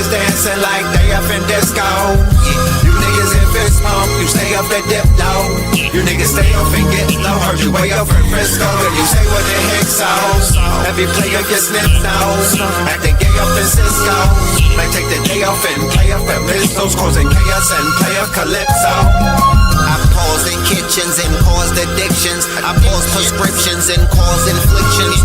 dancing like they up in disco. You niggas in fist pump, you stay up and dip low. You niggas stay up and get low. Heard you way up in Frisco, and you say what the heck so. Every player gets snipped nose, acting gay up in Cisco. Might take the day off and play up at Mistos, causing chaos and play a calypso. I paused in kitchens and caused addictions. I paused prescriptions and caused inflictions.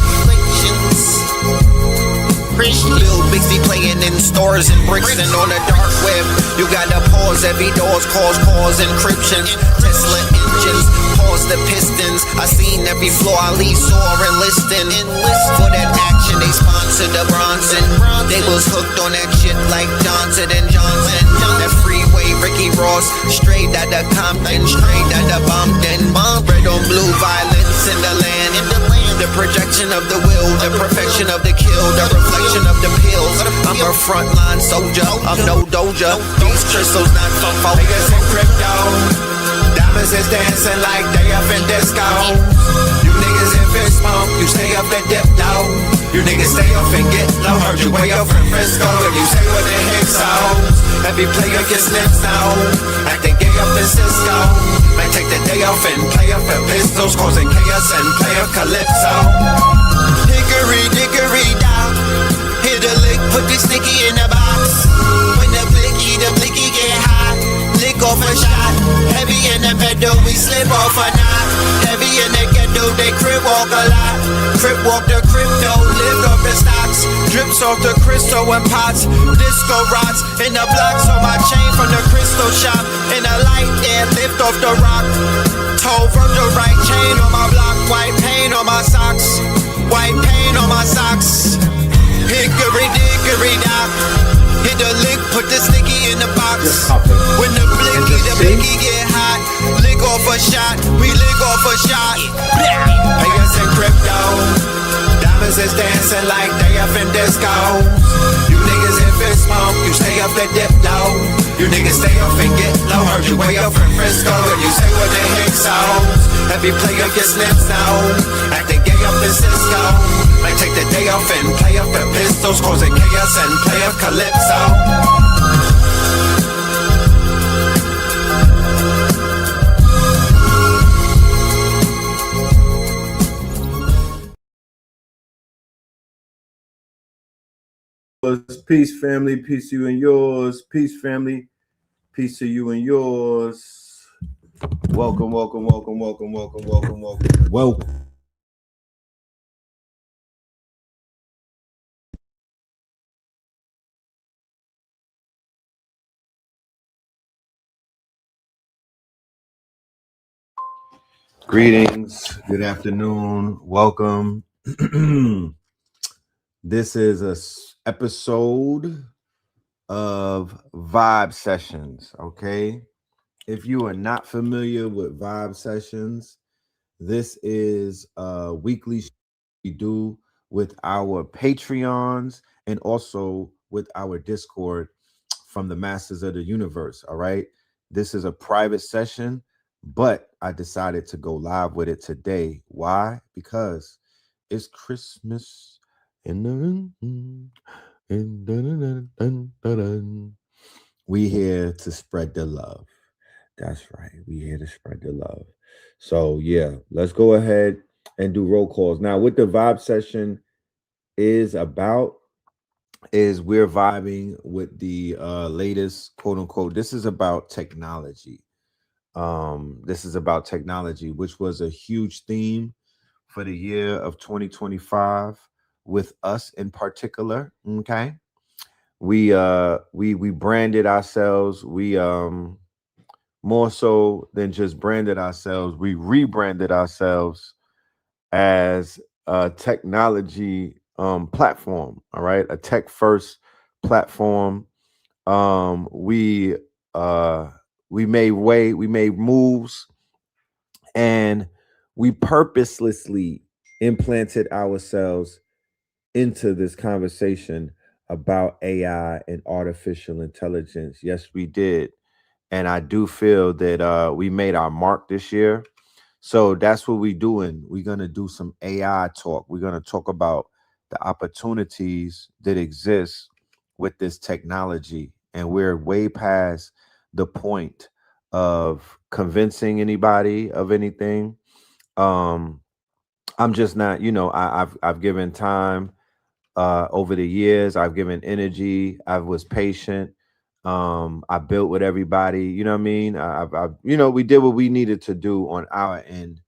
Lil Bixby playing in stores and bricks and on the dark web. You gotta pause every doors, cause encryptions. Tesla engines, pause the pistons. I seen every floor I leave sore and listing. For that action, they sponsored the Bronson. They was hooked on that shit like Johnson and Johnson. That freeway, Ricky Ross, straight out of Compton, straight out of Bumpton. Red on blue, violence in the land. The projection of the will, the perfection of the kill, the reflection of the pills. I'm a frontline soldier, I'm no doja. These crystals not from niggas in crypto. Diamonds is dancing like they up in disco. You niggas in fist pump, you stay up and dip low. You niggas stay up and get low. Heard you way up in Frisco, and you say what the heck so. Every player gets snipped now, acting gay up in Cisco. Might take the day off and play up at Pistols, causing chaos and play a calypso. Hickory dickory down, hit a lick, put the sticky in the box. When the blicky get hot, lick off a shot. Heavy in the pedal, we slip off a knot. Heavy in the ghetto, they crib walk a lot. Crib walk the crypto, lift off the stocks. Drips off the crystal and pots. Disco rods in the blocks on my chain from the crystal shop. In the light air, lift off the rock. Toe from the right chain on my block. White paint on my socks. White paint on my socks. Hickory dickory dock. Hit the lick, put the sticky in the box. When the blicky get hot, lick off a shot. We lick off a shot. Niggas in crypto. Diamonds is dancing like they up in disco. You niggas in fist pump, you stay up and dip low. You niggas stay up and get low. Heard you way up in Frisco, and you say what the heck so. Every player gets snipped now, acting gay up in Cisco. Might take the day off and play up at Pistols, causing chaos and play a calypso. Peace, family. Peace to you and yours. Peace, family. Peace to you and yours. Welcome. Greetings. Good afternoon. Welcome. This is a episode of Vibe Sessions, okay? If you are not familiar with Vibe Sessions, this is a weekly show we do with our Patreons and also with our Discord from the Masters of the Universe, all right? This is a private session, but I decided to go live with it today. Why? Because it's Christmas. We here to spread the love. That's right. We here to spread the love. So yeah, let's go ahead and do roll calls. Now, what the vibe session is about is we're vibing with the latest quote unquote. This is about technology. This is about technology, which was a huge theme for the year of 2025. With us in particular, okay, we branded ourselves. We more so than just branded ourselves, we rebranded ourselves as a technology platform. All right, a tech first platform. We made moves, and we purposelessly implanted ourselves into this conversation about AI and artificial intelligence. Yes, we did. And I do feel that we made our mark this year. So that's what we're doing. We're going to do some AI talk. We're going to talk about the opportunities that exist with this technology, and we're way past the point of convincing anybody of anything. Um, I'm just not, I've given time over the years. I've given energy. I was patient. I built with everybody. You know what I mean? We did what we needed to do on our end,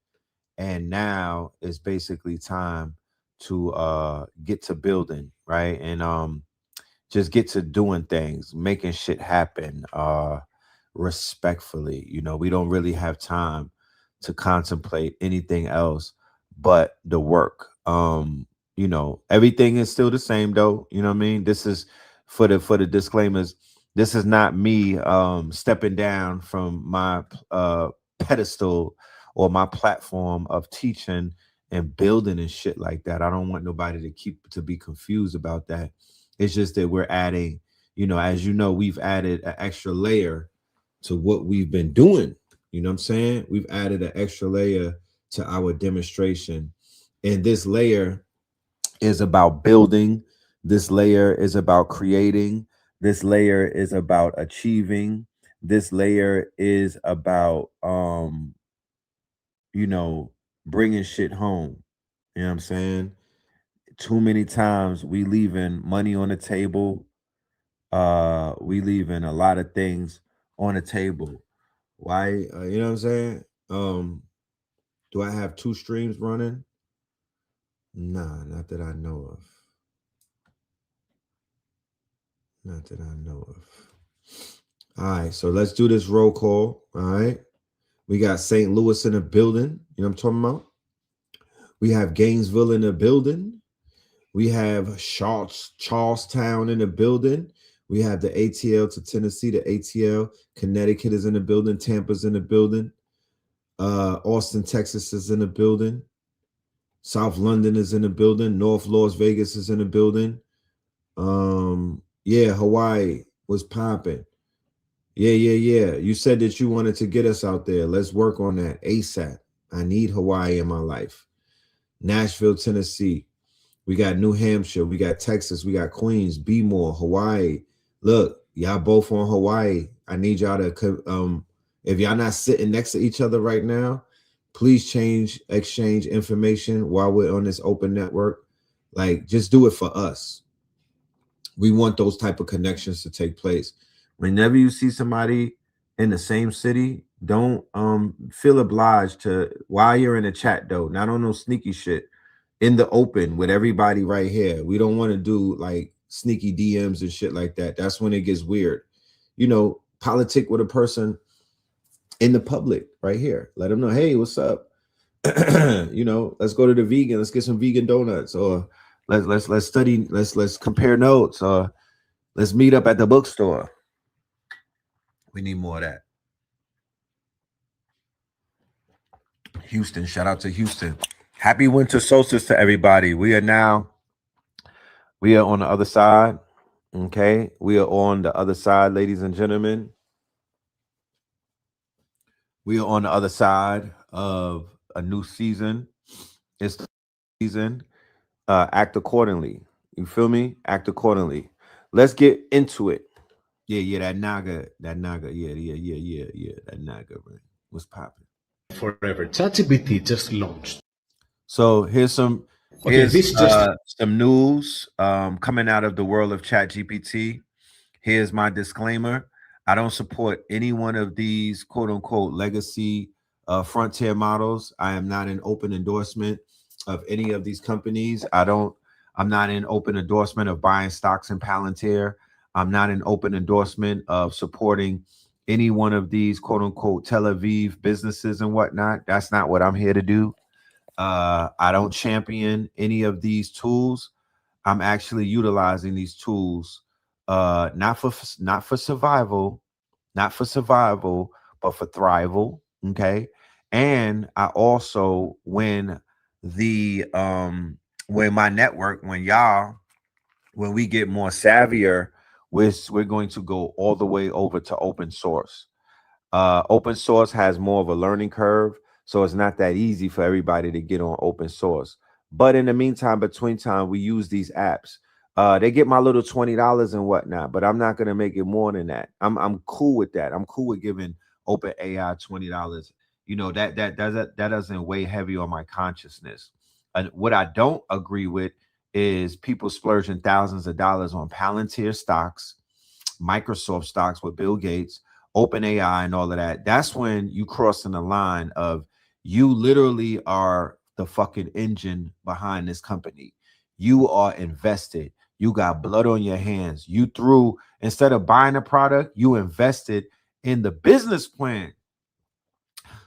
and now it's basically time to get to building, right? And just get to doing things, making shit happen respectfully. We don't really have time to contemplate anything else but the work. Everything is still the same though. You know what I mean? This is for the disclaimers. This is not me stepping down from my pedestal or my platform of teaching and building and shit like that. I don't want nobody to be confused about that. It's just that we're adding, as we've added an extra layer to what we've been doing. You know what I'm saying? We've added an extra layer to our demonstration. And this layer is about building. This layer is about creating. This layer is about achieving. This layer is about you know, bringing shit home. You know what I'm saying? Too many times we leaving money on the table. We leaving a lot of things on the table. Why? You know what I'm saying? Do I have two streams running? Nah, not that I know of. Not that I know of. All right, so let's do this roll call. All right. We got St. Louis in the building. You know what I'm talking about? We have Gainesville in the building. We have Charlestown in the building. We have the ATL to Tennessee, the ATL. Connecticut is in the building. Tampa's in the building. Austin, Texas is in the building. South London is in the building. North Las Vegas is in the building. Yeah, Hawaii was popping. Yeah. You said that you wanted to get us out there. Let's work on that ASAP. I need Hawaii in my life. Nashville, Tennessee. We got New Hampshire. We got Texas. We got Queens, Bmore, Hawaii. Look, y'all both on Hawaii. I need y'all to, if y'all not sitting next to each other right now, please exchange information while we're on this open network. Like, just do it for us. We want those type of connections to take place. Whenever you see somebody in the same city, don't feel obliged to, while you're in a chat though, not on no sneaky shit, in the open with everybody right here. We don't want to do like sneaky DMs and shit like that. That's when it gets weird. Politic with a person in the public right here. Let them know, hey, what's up? Let's go to the vegan. Let's get some vegan donuts, or let's study. Let's compare notes, or let's meet up at the bookstore. We need more of that. Houston, shout out to Houston. Happy winter solstice to everybody. We are on the other side. Okay. We are on the other side, ladies and gentlemen. We are on the other side of a new season. It's the season. Act accordingly. You feel me? Act accordingly. Let's get into it. Yeah, that naga. Yeah, that naga, man. What's popping? Forever. ChatGPT just launched. So here's some news coming out of the world of ChatGPT. Here's my disclaimer. I don't support any one of these quote unquote legacy frontier models. I am not an open endorsement of any of these companies. I'm not an open endorsement of buying stocks in Palantir. I'm not an open endorsement of supporting any one of these quote unquote Tel Aviv businesses and whatnot. That's not what I'm here to do. I don't champion any of these tools. I'm actually utilizing these tools not for survival, but for thrival. Okay. And I also, when my network, when we get more savvier, we're going to go all the way over to open source. Open source has more of a learning curve, so it's not that easy for everybody to get on open source. But in the meantime, between time, we use these apps. They get my little $20 and whatnot, but I'm not gonna make it more than that. I'm cool with that. I'm cool with giving Open AI $20. You know, that doesn't weigh heavy on my consciousness. And what I don't agree with is people splurging thousands of dollars on Palantir stocks, Microsoft stocks with Bill Gates, OpenAI, and all of that. That's when you crossing the line of you literally are the fucking engine behind this company. You are invested. You got blood on your hands. You threw, instead of buying a product, you invested in the business plan.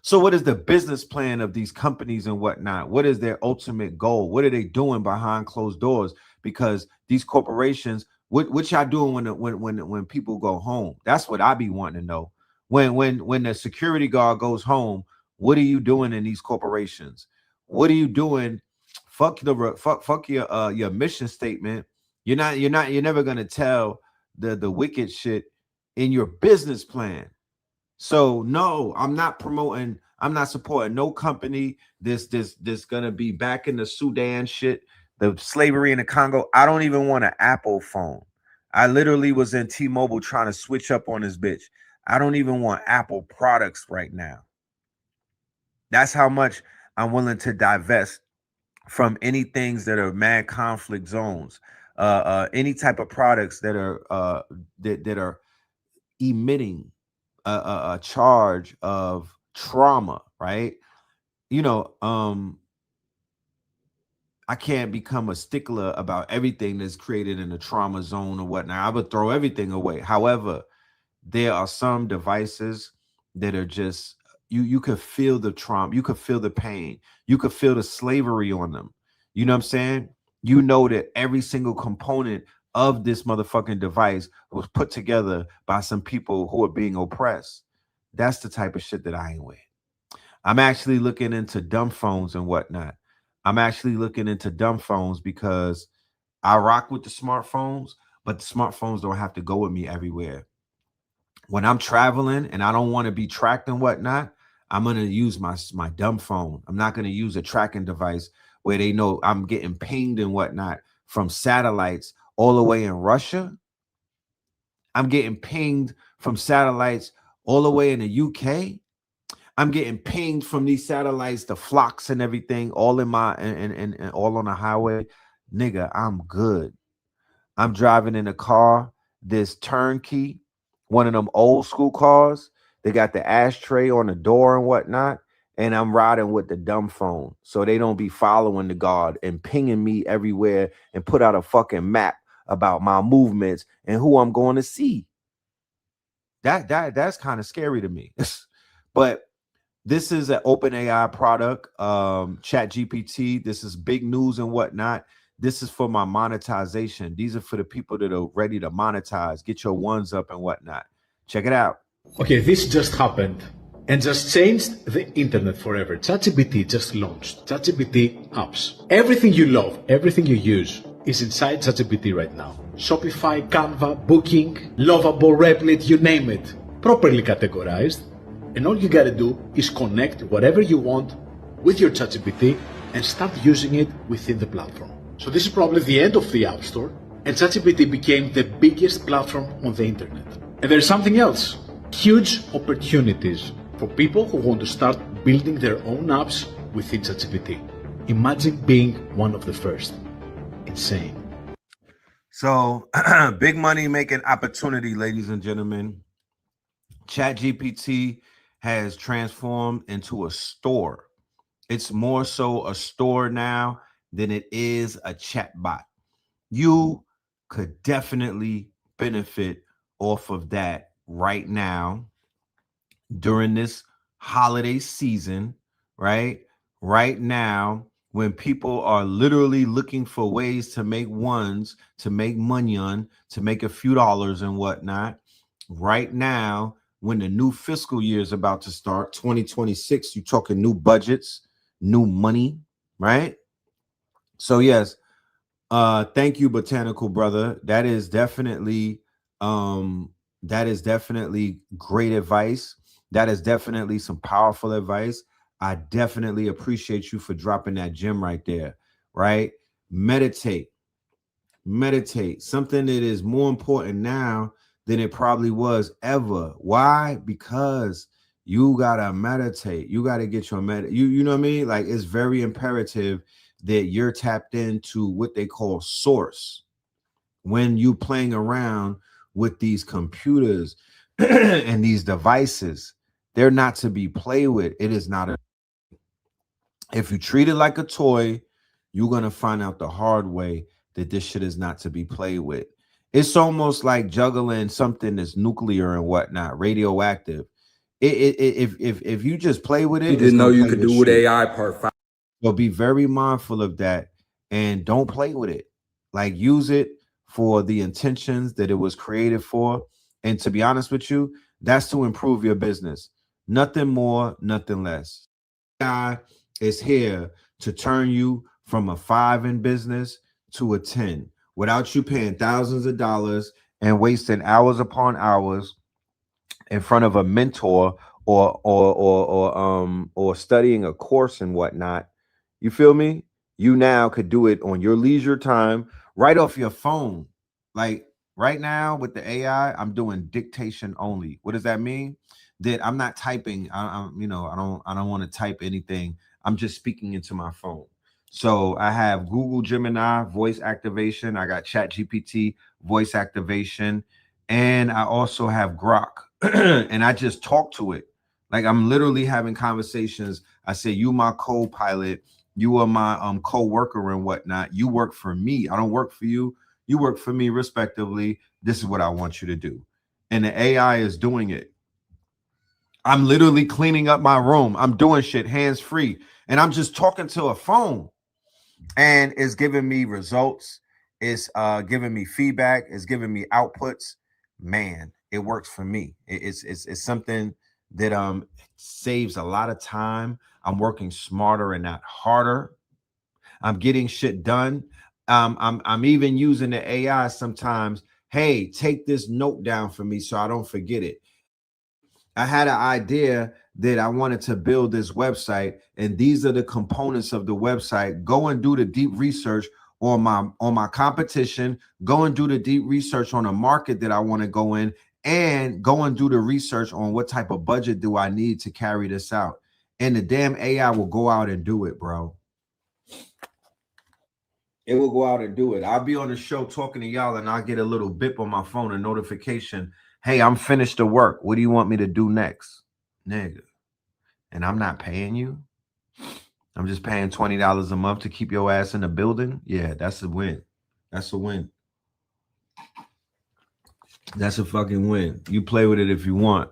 So what is the business plan of these companies and whatnot? What is their ultimate goal? What are they doing behind closed doors? Because these corporations, what y'all doing when people go home? That's what I be wanting to know. When the security guard goes home, what are you doing in these corporations? What are you doing? Fuck your mission statement. You're never gonna tell the wicked shit in your business plan. So no, I'm not promoting, I'm not supporting no company this gonna be back in the Sudan shit, the slavery in the Congo. I don't even want an Apple phone. I literally was in T-Mobile trying to switch up on this bitch. I don't even want Apple products right now. That's how much I'm willing to divest from any things that are mad conflict zones. Any type of products that are that are emitting a charge of trauma, right? You know, I can't become a stickler about everything that's created in a trauma zone or whatnot. I would throw everything away. However, there are some devices that are just you could feel the trauma, you could feel the pain, you could feel the slavery on them. You know what I'm saying? You know that every single component of this motherfucking device was put together by some people who are being oppressed. That's the type of shit that I ain't with. I'm actually looking into dumb phones and whatnot. I'm actually looking into dumb phones because I rock with the smartphones, but the smartphones don't have to go with me everywhere. When I'm traveling and I don't want to be tracked and whatnot, I'm gonna use my dumb phone. I'm not gonna use a tracking device where they know I'm getting pinged and whatnot from satellites all the way in Russia. I'm getting pinged from satellites all the way in the UK. I'm getting pinged from these satellites, the flocks and everything, all in my and all on the highway. Nigga, I'm good. I'm driving in a car, this turnkey, one of them old school cars. They got the ashtray on the door and whatnot. And I'm riding with the dumb phone so they don't be following the guard and pinging me everywhere and put out a fucking map about my movements and who I'm going to see. That's kind of scary to me. But this is an open AI product, ChatGPT. This is big news and whatnot. This is for my monetization. These are for the people that are ready to monetize, get your ones up and whatnot. Check it out. Okay, this just happened and just changed the internet forever. ChatGPT just launched. ChatGPT apps. Everything you love, everything you use is inside ChatGPT right now. Shopify, Canva, Booking, Lovable, Replit, you name it. Properly categorized. And all you gotta do is connect whatever you want with your ChatGPT and start using it within the platform. So this is probably the end of the App Store, and ChatGPT became the biggest platform on the internet. And there's something else. Huge opportunities for people who want to start building their own apps within ChatGPT. Imagine being one of the first. Insane. So big money making opportunity, ladies and gentlemen. ChatGPT has transformed into a store. It's more so a store now than it is a chatbot. You could definitely benefit off of that right now during this holiday season, right? Right now, when people are literally looking for ways to make ones, to make money on, to make a few dollars and whatnot. Right now, when the new fiscal year is about to start, 2026, you're talking new budgets, new money, right? So yes, thank you, Botanical Brother. That is definitely great advice. That is definitely some powerful advice. I definitely appreciate you for dropping that gem right there, right? Meditate. Meditate. Something that is more important now than it probably was ever. Why? Because you gotta meditate. You gotta get your you know what I mean? Like, it's very imperative that you're tapped into what they call source when you playing around with these computers and these devices. They're not to be played with. It is not a, if you treat it like a toy, you're gonna find out the hard way that this shit is not to be played with. It's almost like juggling something that's nuclear and whatnot, radioactive. If you just play with it, You it's didn't know gonna you play could with do with shit. AI part 5. So be very mindful of that and don't play with it. Like, use it for the intentions that it was created for. And to be honest with you, that's to improve your business. Nothing more, nothing less. AI is here to turn you from a 5 in business to a 10 without you paying thousands of dollars and wasting hours upon hours in front of a mentor or studying a course and whatnot. You feel me? You now could do it on your leisure time, right off your phone. Like, right now with the AI, I'm doing dictation only. What does that mean? That I'm not typing. I don't want to type anything. I'm just speaking into my phone. So I have Google Gemini voice activation. I got ChatGPT voice activation, and I also have Grok. And I just talk to it. Like, I'm literally having conversations. I say, you my co-pilot, you are my co-worker and whatnot. You work for me. I don't work for you. You work for me, respectively. This is what I want you to do. And the AI is doing it. I'm literally cleaning up my room. I'm doing shit hands free. And I'm just talking to a phone. And it's giving me results. It's giving me feedback. It's giving me outputs. Man, it works for me. It's something that saves a lot of time. I'm working smarter and not harder. I'm getting shit done. I'm even using the AI sometimes. Hey, take this note down for me so I don't forget it. I had an idea that I wanted to build this website, and these are the components of the website. Go and do the deep research on my competition. Go and do the deep research on a market that I want to go in, and go and do the research on what type of budget do I need to carry this out. And the damn AI will go out and do it, bro. It will go out and do it. I'll be on the show talking to y'all, and I'll get a little bip on my phone, a notification. Hey, I'm finished the work. What do you want me to do next? Nigga. And I'm not paying you. I'm just paying $20 a month to keep your ass in the building. Yeah, that's a win. That's a win. That's a fucking win. You play with it if you want.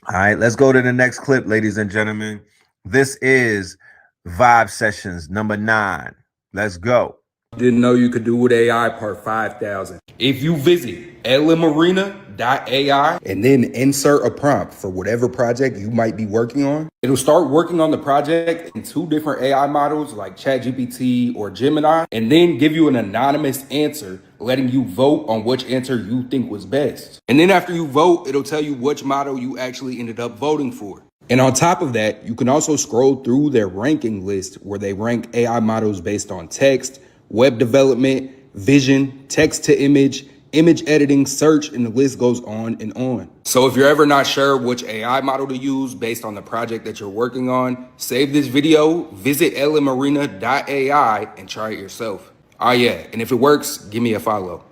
All right, let's go to the next clip, ladies and gentlemen. This is Vibe Sessions number 9. Let's go. Didn't know you could do with AI part 5,000. If you visit LMarena.ai and then insert a prompt for whatever project you might be working on, it'll start working on the project in 2 different AI models like ChatGPT or Gemini, and then give you an anonymous answer, letting you vote on which answer you think was best. And then after you vote, it'll tell you which model you actually ended up voting for. And on top of that, you can also scroll through their ranking list where they rank AI models based on text, web development, vision, text to image, image editing, search, and the list goes on and on. So if you're ever not sure which AI model to use based on the project that you're working on, save this video, visit LMarena.ai and try it yourself. Oh yeah, and if it works, give me a follow.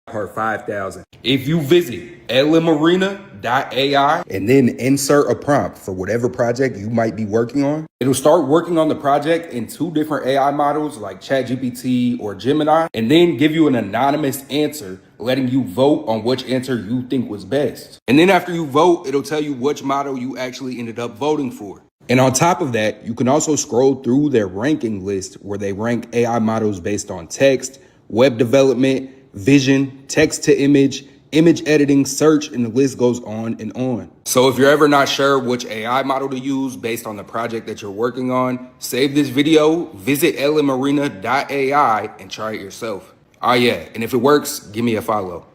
Part 5,000. If you visit LMarena.ai and then insert a prompt for whatever project you might be working on, it'll start working on the project in 2 different AI models like ChatGPT or Gemini, and then give you an anonymous answer, letting you vote on which answer you think was best. And then after you vote, it'll tell you which model you actually ended up voting for. And on top of that, you can also scroll through their ranking list where they rank AI models based on text, web development, vision, text to image, image editing, search, and the list goes on and on. So if you're ever not sure which AI model to use based on the project that you're working on, save this video, visit LMarena.ai and try it yourself. Oh yeah, and if it works, give me a follow.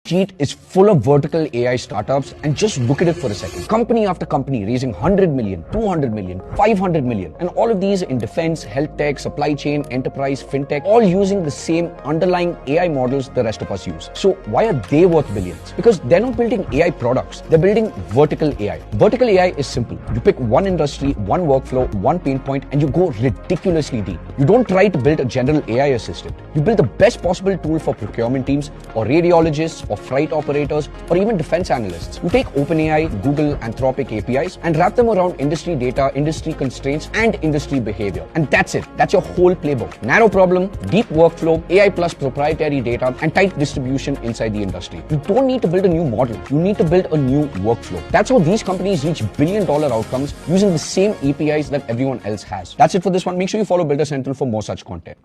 Sheet is full of vertical AI startups, and just look at it for a second. Company after company raising 100 million, 200 million, 500 million, and all of these in defense, health tech, supply chain, enterprise, fintech, all using the same underlying AI models the rest of us use. So why are they worth billions? Because they're not building AI products, they're building vertical AI. Vertical AI is simple. You pick one industry, one workflow, one pain point, and you go ridiculously deep. You don't try to build a general AI assistant. You build the best possible tool for procurement teams or radiologists or freight operators or even defense analysts. You take OpenAI, Google, Anthropic APIs and wrap them around industry data, industry constraints, and industry behavior. And that's it. That's your whole playbook. Narrow problem, deep workflow, AI plus proprietary data, and tight distribution inside the industry. You don't need to build a new model. You need to build a new workflow. That's how these companies reach billion-dollar outcomes using the same APIs that everyone else has. That's it for this one. Make sure you follow Builder Central for more such content.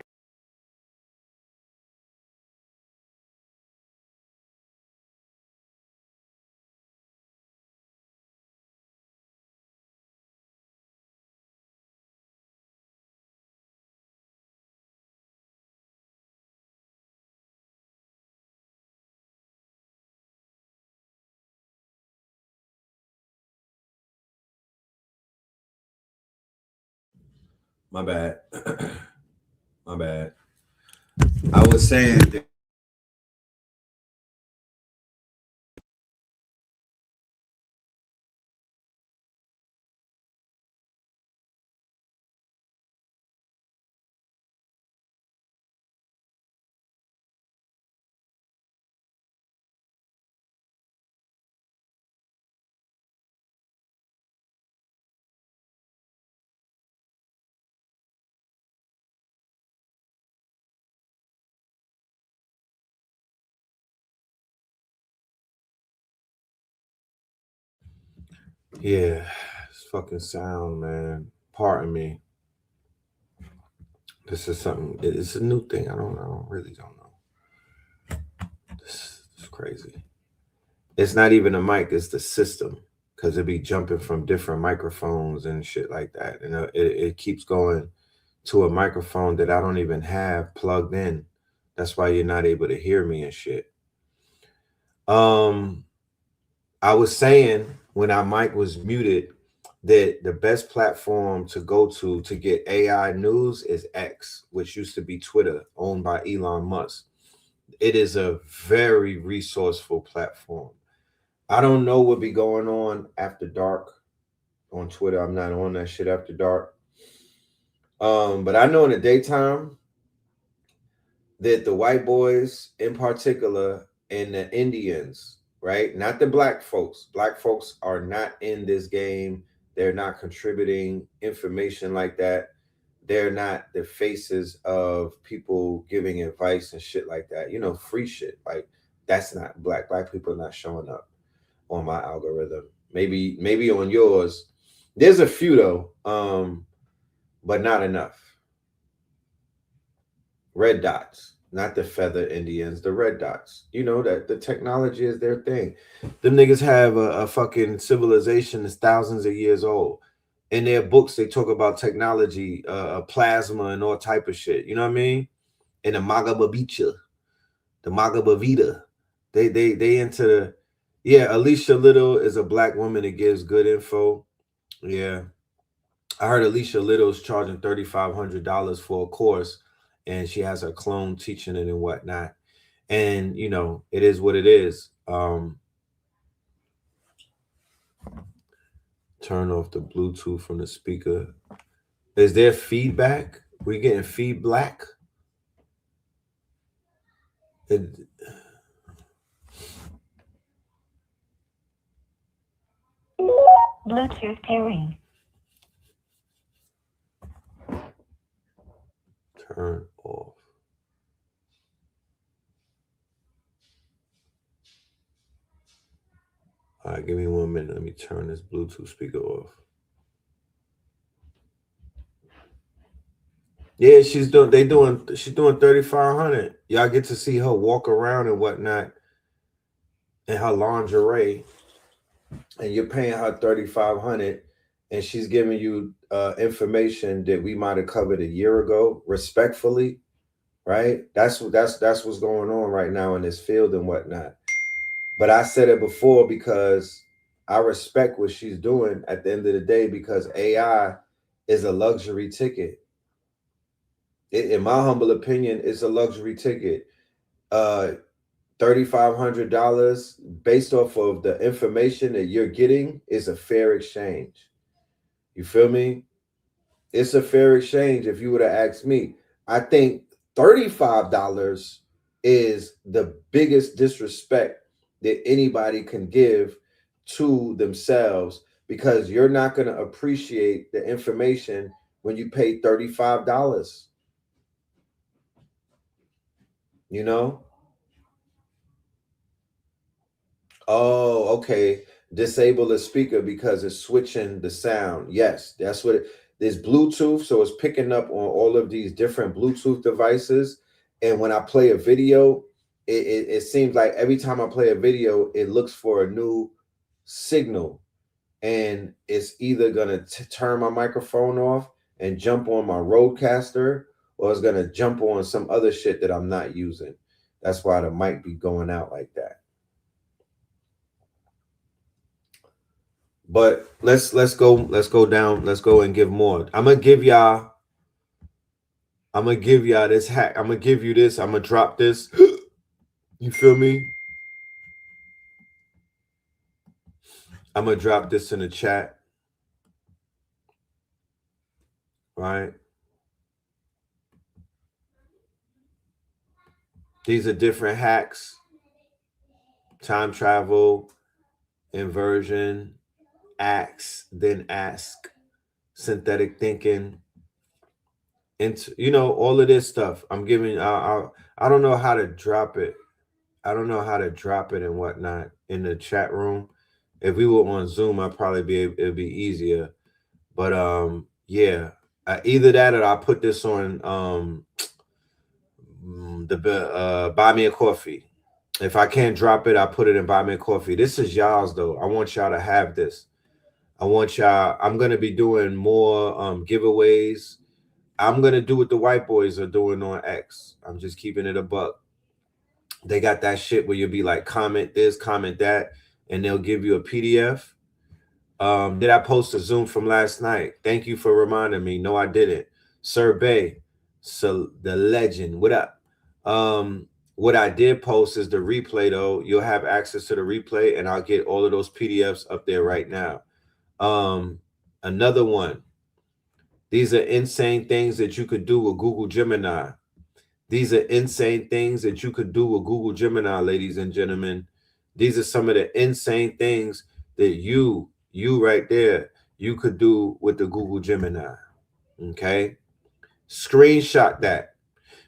My bad. My bad. I was saying that yeah, it's fucking sound, man. Pardon me. This is something. It's a new thing. I really don't know. This is crazy. It's not even a mic. It's the system because it be jumping from different microphones and shit like that, and it keeps going to a microphone that I don't even have plugged in. That's why you're not able to hear me and shit. I was saying when our mic was muted that the best platform to go to get AI news is X, which used to be Twitter, owned by Elon Musk. It is a very resourceful platform. I don't know what be going on after dark on Twitter. I'm not on that shit after dark. But I know in the daytime that the white boys in particular and the Indians, right? Not the black folks. Black folks are not in this game. They're not contributing information like that. They're not the faces of people giving advice and shit like that. You know, free shit. Like that's not black. Black people are not showing up on my algorithm. Maybe on yours. There's a few though, but not enough. Red dots, not the feather Indians, the red dots. You know that the technology is their thing. Them niggas have a fucking civilization that's thousands of years old. In their books, they talk about technology, plasma, and all type of shit. You know what I mean? And the Magababicha, the Magabavita, they into the Alicia Little is a black woman that gives good info. Yeah, I heard Alicia Little's charging $3,500 for a course, and she has her clone teaching it and whatnot. And you know, it is what it is. Turn off the Bluetooth from the speaker. Is there feedback? We getting feedback? Bluetooth pairing. Turn off. All right, give me 1 minute. Let me turn this Bluetooth speaker off. Yeah, she's doing 3,500. Y'all get to see her walk around and whatnot in her lingerie, and you're paying her 3,500, and she's giving you information that we might have covered a year ago, respectfully, right? That's what's going on right now in this field and whatnot. But I said it before because I respect what she's doing at the end of the day, because AI is a luxury ticket. In my humble opinion, it's a luxury ticket. $3,500 based off of the information that you're getting is a fair exchange. You feel me? It's a fair exchange. If you would have asked me, I think $35 is the biggest disrespect that anybody can give to themselves, because you're not going to appreciate the information when you pay $35. You know? Oh, okay. Disable the speaker because it's switching the sound. Yes, that's what it is. Bluetooth, so it's picking up on all of these different Bluetooth devices. And when I play a video, it seems like every time I play a video, it looks for a new signal. And it's either gonna turn my microphone off and jump on my Rodecaster, or it's gonna jump on some other shit that I'm not using. That's why the mic be going out like that. But let's go down, let's go and give more. I'm gonna give y'all this hack. I'm gonna give you this. I'm gonna drop this. You feel me? I'm gonna drop this in the chat. Right? These are different hacks: time travel, inversion, acts, then ask, synthetic thinking, into all of this stuff. I'm giving. I don't know how to drop it. I don't know how to drop it and whatnot in the chat room. If we were on Zoom, I'd probably it'd be easier. But yeah, either that or I'll put this on the Buy Me a Coffee. If I can't drop it, I'll put it in Buy Me a Coffee. This is y'all's though. I want y'all to have this. I want y'all. I'm gonna be doing more giveaways. I'm gonna do what the white boys are doing on X. I'm just keeping it a buck. They got that shit where you'll be like, comment this, comment that, and they'll give you a PDF. Did I post a Zoom from last night? Thank you for reminding me. No, I didn't. Sir Bay, so the legend. What up? What I did post is the replay, though. You'll have access to the replay, and I'll get all of those PDFs up there right now. Another one. These are insane things that you could do with Google Gemini. These are insane things that you could do with Google Gemini, ladies and gentlemen. These are some of the insane things that you right there, you could do with the Google Gemini. Okay? Screenshot that.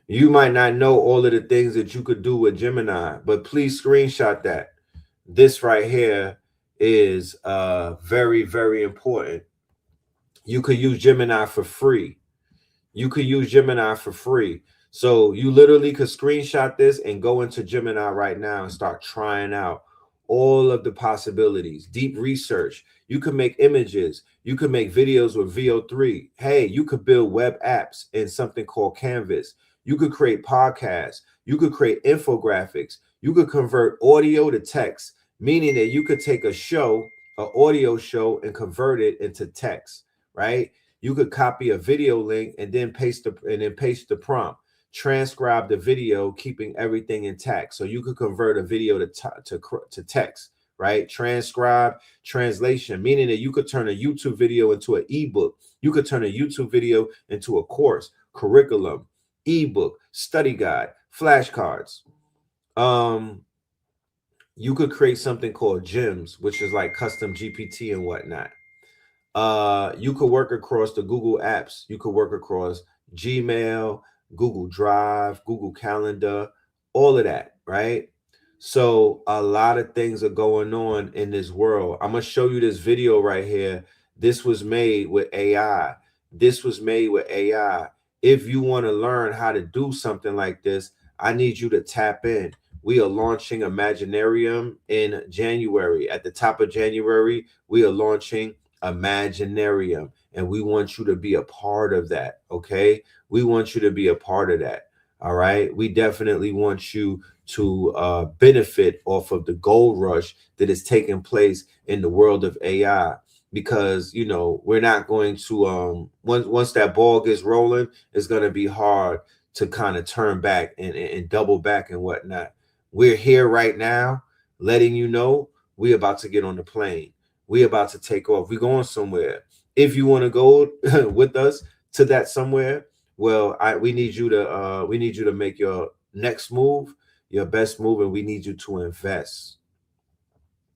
You might not know all of the things that you could do with Gemini, but please screenshot that. This right here is very, very important. You could use Gemini for free. You could use Gemini for free. So you literally could screenshot this and go into Gemini right now and start trying out all of the possibilities. Deep research. You could make images. You could make videos with VO3. Hey, you could build web apps in something called Canvas. You could create podcasts. You could create infographics. You could convert audio to text, meaning that you could take a show, an audio show, and convert it into text, right? You could copy a video link and then paste the prompt. Transcribe the video, keeping everything intact. So you could convert a video to text, right? Transcribe, translation, meaning that you could turn a YouTube video into an ebook. You could turn a YouTube video into a course, curriculum, ebook, study guide, flashcards. You could create something called gems, which is like custom GPT and whatnot. You could work across the Google apps. You could work across Gmail, Google Drive, Google Calendar, all of that, right? So a lot of things are going on in this world. I'm going to show you this video right here. This was made with AI. This was made with AI. If you want to learn how to do something like this, I need you to tap in. We are launching Imaginarium in January. At the top of January, we are launching Imaginarium, and we want you to be a part of that. Okay, we want you to be a part of that. All right, we definitely want you to benefit off of the gold rush that is taking place in the world of AI. Because we're not going to once that ball gets rolling, it's going to be hard to kind of turn back and double back and whatnot. We're here right now, letting you know we're about to get on the plane. We're about to take off. We're going somewhere. If you want to go with us to that somewhere, well, we need you to make your next move, your best move, and we need you to invest.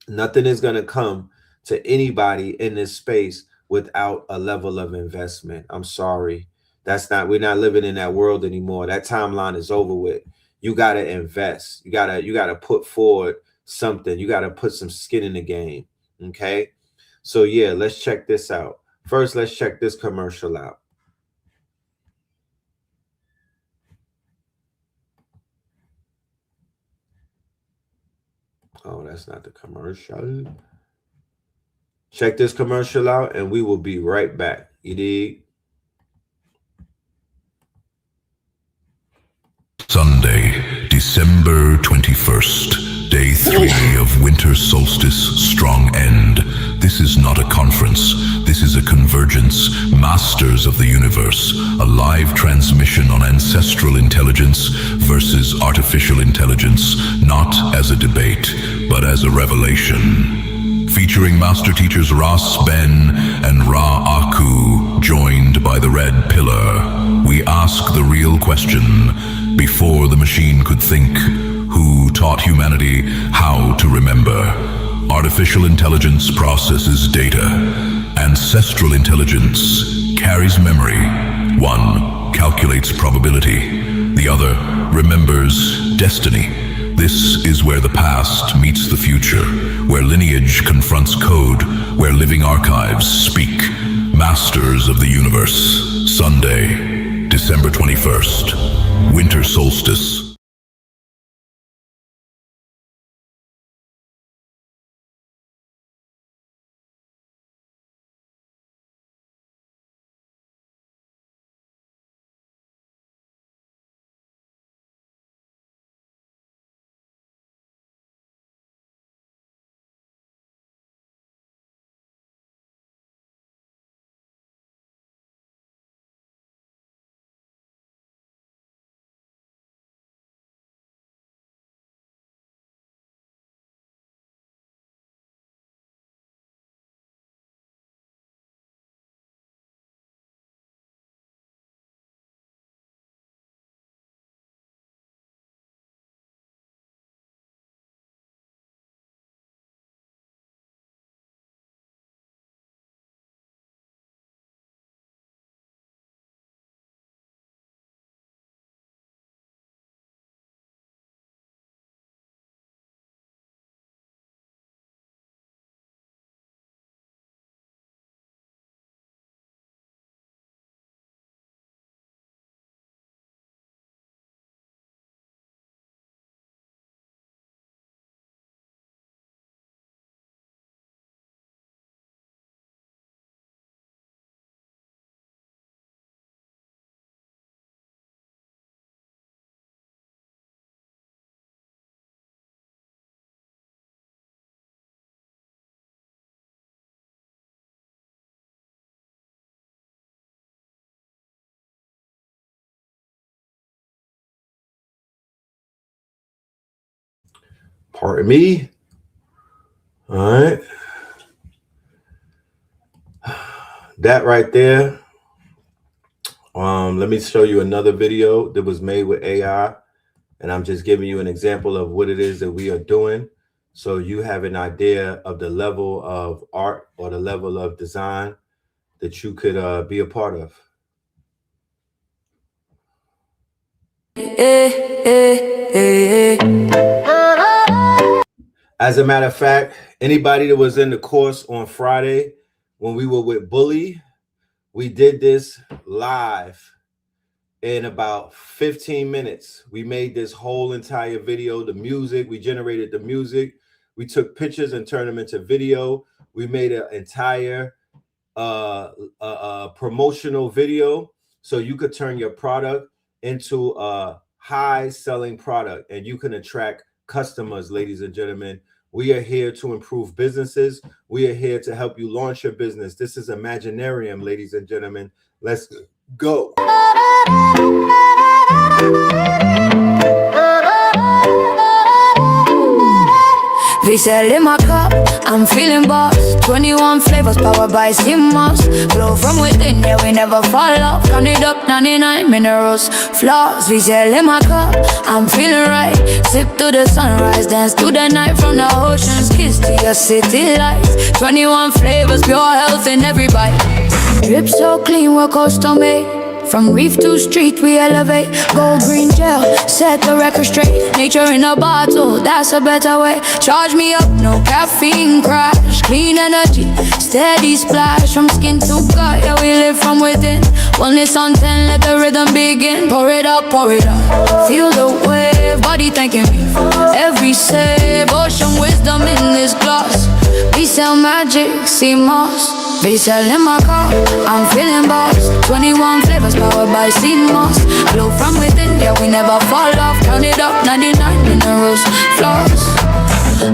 Nothing is going to come to anybody in this space without a level of investment. I'm sorry. We're not living in that world anymore. That timeline is over with. You got to invest. You got to put forward something. You got to put some skin in the game. Okay? So yeah, let's check this out. First, let's check this commercial out. Oh, that's not the commercial. Check this commercial out and we will be right back. You dig? Sunday, December 21st, day 3 of winter solstice strong end. This is not a conference. This is a convergence. Masters of the universe. A live transmission on ancestral intelligence versus artificial intelligence. Not as a debate, but as a revelation. Featuring master teachers Ross Ben and Ra Aku, joined by the Red Pillar. We ask the real question. Before the machine could think, who taught humanity how to remember? Artificial intelligence processes data. Ancestral intelligence carries memory. One calculates probability. The other remembers destiny. This is where the past meets the future, where lineage confronts code, where living archives speak. Masters of the universe. Sunday, December 21st. Winter solstice. Pardon me. All right. That right there. Let me show you another video that was made with AI. And I'm just giving you an example of what it is that we are doing. So you have an idea of the level of art or the level of design that you could be a part of. As a matter of fact, anybody that was in the course on Friday when we were with Bully, we did this live in about 15 minutes. We made this whole entire video, the music, we generated the music. We took pictures and turned them into video. We made an entire promotional video so you could turn your product into a high selling product, and you can attract customers, ladies and gentlemen. We are here to improve businesses. We are here to help you launch your business. This is Imaginarium, ladies and gentlemen. Let's go. VCL in my cup, I'm feeling boss. 21 flavors powered by CMOS. Glow from within, yeah, we never fall off. Count it up, 99 minerals, flaws. VCL in my cup, I'm feeling right. Sip to the sunrise, dance to the night. From the oceans, kiss to your city lights. 21 flavors, pure health in every bite. Drip so clean, we're custom made. From reef to street, we elevate. Gold green gel, set the record straight. Nature in a bottle, that's a better way. Charge me up, no caffeine crash. Clean energy, steady splash. From skin to gut, yeah, we live from within. Wellness on 10, let the rhythm begin. Pour it up, pour it up. Feel the wave, body thanking me for every save. Ocean wisdom in this glass. We sell magic, CMOS. VCL in my car, I'm feeling boss. 21 flavors powered by CMOS. Glow from within, yeah, we never fall off. Count it up, 99 minerals, flaws.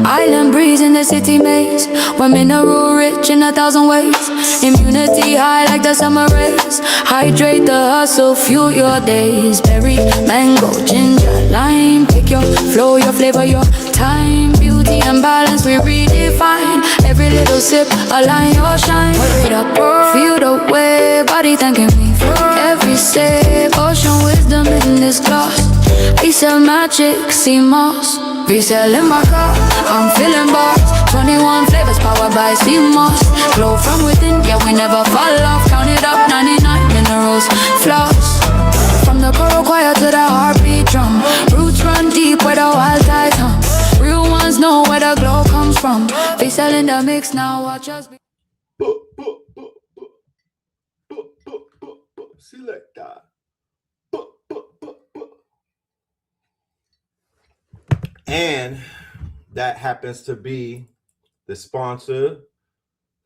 Island breeze in the city maze. We're mineral rich in 1,000 ways. Immunity high like the summer rays. Hydrate the hustle, fuel your days. Berry, mango, ginger, lime. Pick your flow, your flavor, your time. Beauty and balance, we redefine. Every little sip, align your shine. Pour it up, feel the way. Body thanking me for every sip. Ocean wisdom in this glass. We sell magic, CMOS. VCL in my car, I'm feeling boss. 21 flavors powered by CMOS. Glow from within, yeah, we never fall off. Count it up, 99 minerals, flaws. From the coral choir to the heartbeat drum. Roots run deep where the wild tides hum. Real ones know where the glow comes from. VCL in the mix now, watch us be. Selector. And that happens to be the sponsor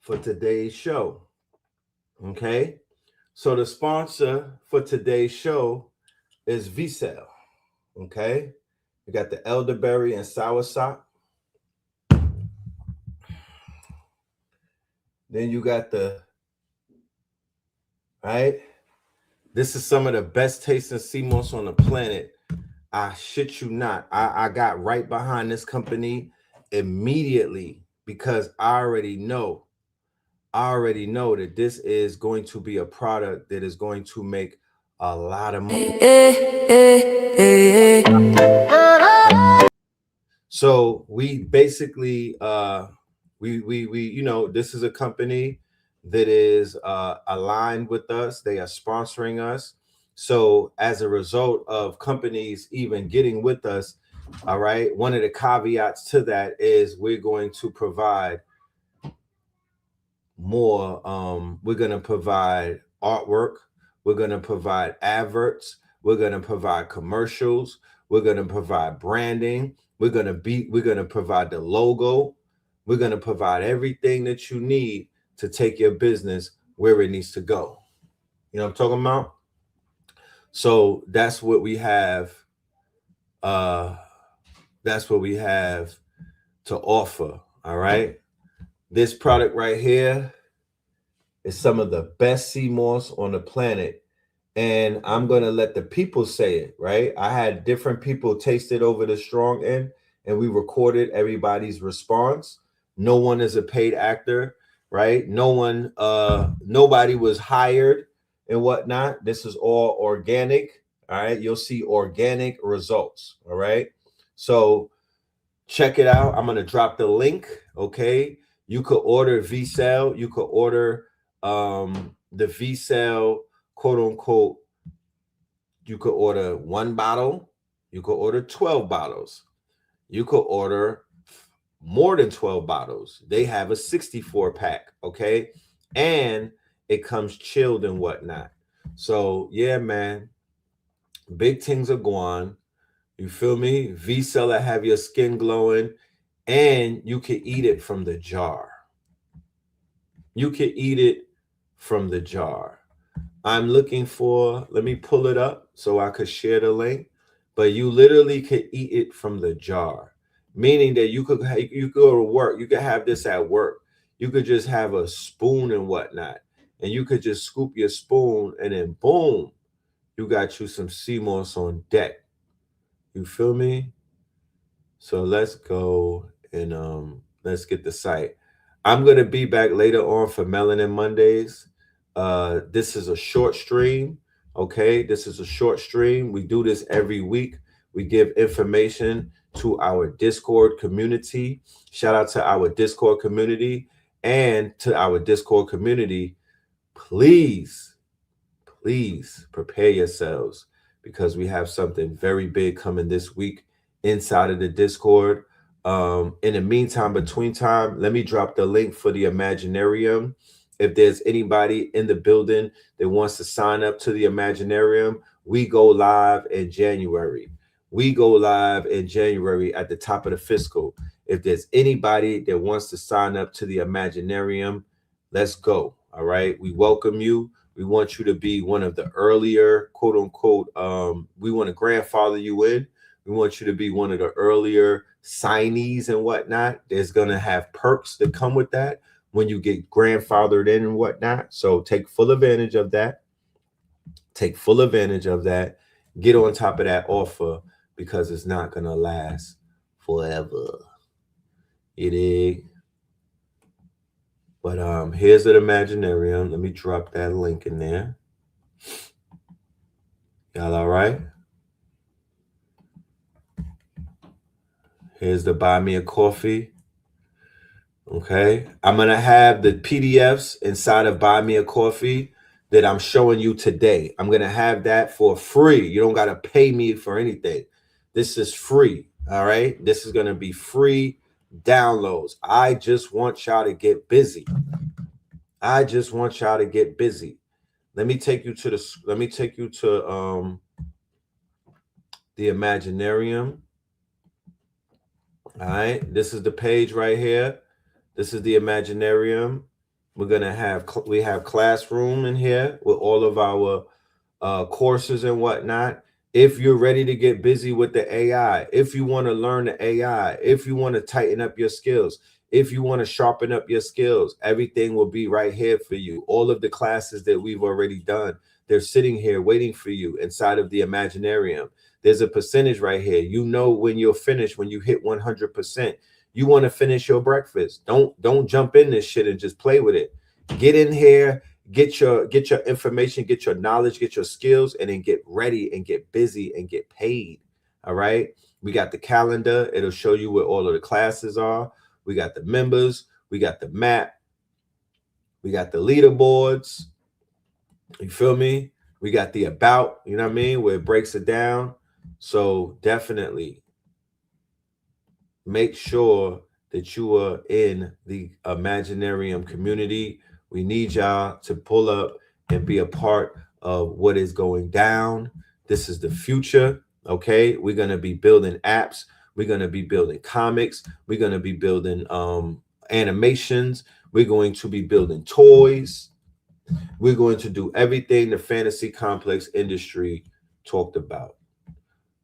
for today's show. Okay, so the sponsor for today's show is VCL. Okay, you got the elderberry and soursop. Then you got the, right? This is some of the best tasting CMOS on the planet. I shit you not. I got right behind this company immediately because I already know that this is going to be a product that is going to make a lot of money. So we basically we you know, this is a company that is aligned with us. They are sponsoring us. So as a result of companies even getting with us, all right, one of the caveats to that is we're going to provide more. We're going to provide artwork. We're going to provide adverts. We're going to provide commercials. We're going to provide branding. We're going to provide the logo. We're going to provide everything that you need to take your business where it needs to go. You know what I'm talking about? So that's what we have. That's what we have to offer. All right. This product right here is some of the best CMOS on the planet. And I'm going to let the people say it, right? I had different people taste it over the strong end, and we recorded everybody's response. No one is a paid actor, right? Nobody was hired and whatnot. This is all organic. All right. You'll see organic results. All right. So check it out. I'm going to drop the link. Okay. You could order VCL. You could order the VCL, quote unquote. You could order 1 bottle. You could order 12 bottles. You could order more than 12 bottles. They have a 64 pack. Okay. And it comes chilled and whatnot. So yeah, man, big things are going. You feel me? VCell have your skin glowing, and you can eat it from the jar. You can eat it from the jar. I'm looking for, let me pull it up so I could share the link. but you literally could eat it from the jar, meaning that you could go to work, you could have this at work, you could just have a spoon and whatnot, and you could just scoop your spoon, and then boom, you got you some sea moss on deck. You feel me? So let's go and let's get the site. I'm gonna be back later on for Melanin Mondays. This is a short stream. Okay, this is a short stream. We do this every week. We give information to our Discord community. Shout out to our Discord community, and to our Discord community. Please prepare yourselves, because we have something very big coming this week inside of the Discord. In the meantime, between time, let me drop the link for the Imaginarium. If there's anybody in the building that wants to sign up to the Imaginarium, we go live in January. We go live in January at the top of the fiscal. If there's anybody that wants to sign up to the Imaginarium, let's go. All right. We welcome you. We want you to be one of the earlier, quote unquote, we want to grandfather you in. We want you to be one of the earlier signees and whatnot. There's going to have perks that come with that when you get grandfathered in and whatnot. So take full advantage of that. Take full advantage of that. Get on top of that offer, because it's not going to last forever. It is. But here's the Imaginarium. Let me drop that link in there. Y'all all right? Here's the Buy Me a Coffee. Okay. I'm going to have the PDFs inside of Buy Me a Coffee that I'm showing you today. I'm going to have that for free. You don't got to pay me for anything. This is free. All right. This is going to be free downloads. I just want y'all to get busy. I just want y'all to get busy. Let me take you to the Imaginarium. All right, this is the page right here. This is the Imaginarium. We have classroom in here with all of our courses and whatnot. If you're ready to get busy with the AI, if you want to learn the AI, if you want to tighten up your skills, if you want to sharpen up your skills, everything will be right here for you. All of the classes that we've already done, they're sitting here waiting for you inside of the Imaginarium. There's a percentage right here. You know when you're finished, when you hit 100%, you want to finish your breakfast. Don't jump in this shit and just play with it. Get in here, get your information, get your knowledge, get your skills, and then get ready and get busy and get paid. All right. We got the calendar. It'll show you where all of the classes are. We got the members. We got the map. We got the leaderboards. You feel me? We got the about, you know what I mean, where it breaks it down. So definitely make sure that you are in the Imaginarium community. We need y'all to pull up and be a part of what is going down. This is the future. Okay. We're going to be building apps. We're going to be building comics. We're going to be building animations. We're going to be building toys. We're going to do everything the fantasy complex industry talked about.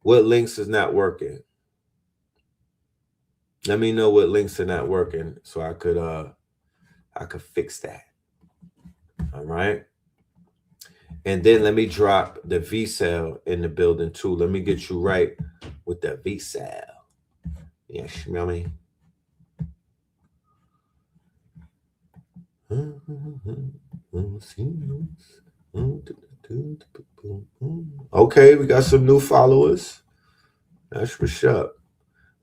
What links is not working? Let me know what links are not working so I could fix that. All right. And then let me drop the V-Cell in the building too. Let me get you right with the V-Cell. Yeah, smell me. Okay, we got some new followers. That's what's up.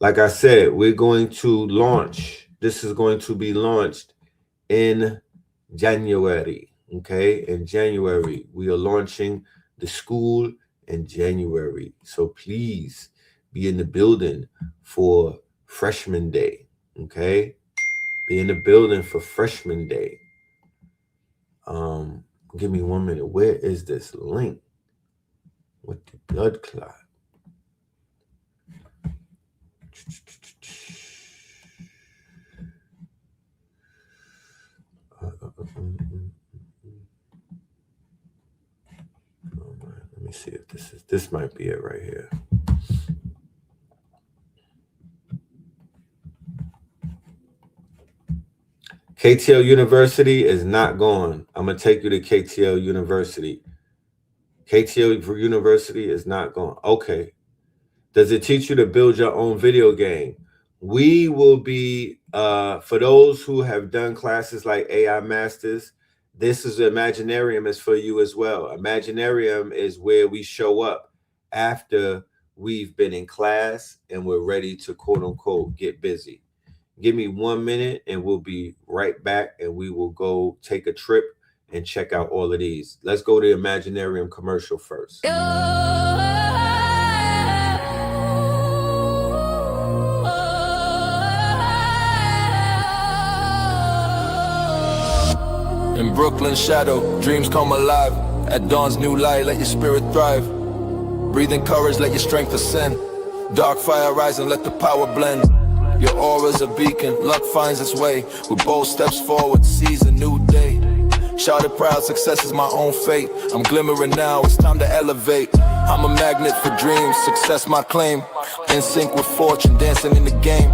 Like I said, we're going to launch. This is going to be launched in January. Okay, in January, we are launching the school in January. So please be in the building for Freshman Day. Okay, be in the building for Freshman Day. Give me 1 minute. Where is this link with the blood clot? Let me see if this might be it right here. KTL University is not going. I'm gonna take you to KTL University. KTL University is not going. Okay. Does it teach you to build your own video game? We will be for those who have done classes like AI Masters, this is Imaginarium is for you as well. Imaginarium is where we show up after we've been in class and we're ready to quote unquote get busy. Give me 1 minute and we'll be right back and we will go take a trip and check out all of these. Let's go to Imaginarium commercial first. In Brooklyn shadow, dreams come alive. At dawn's new light, let your spirit thrive. Breathing courage, let your strength ascend. Dark fire rise and let the power blend. Your aura's a beacon, luck finds its way. With bold steps forward, seize a new day. Shouted proud, success is my own fate. I'm glimmering now, it's time to elevate. I'm a magnet for dreams, success my claim. In sync with fortune, dancing in the game.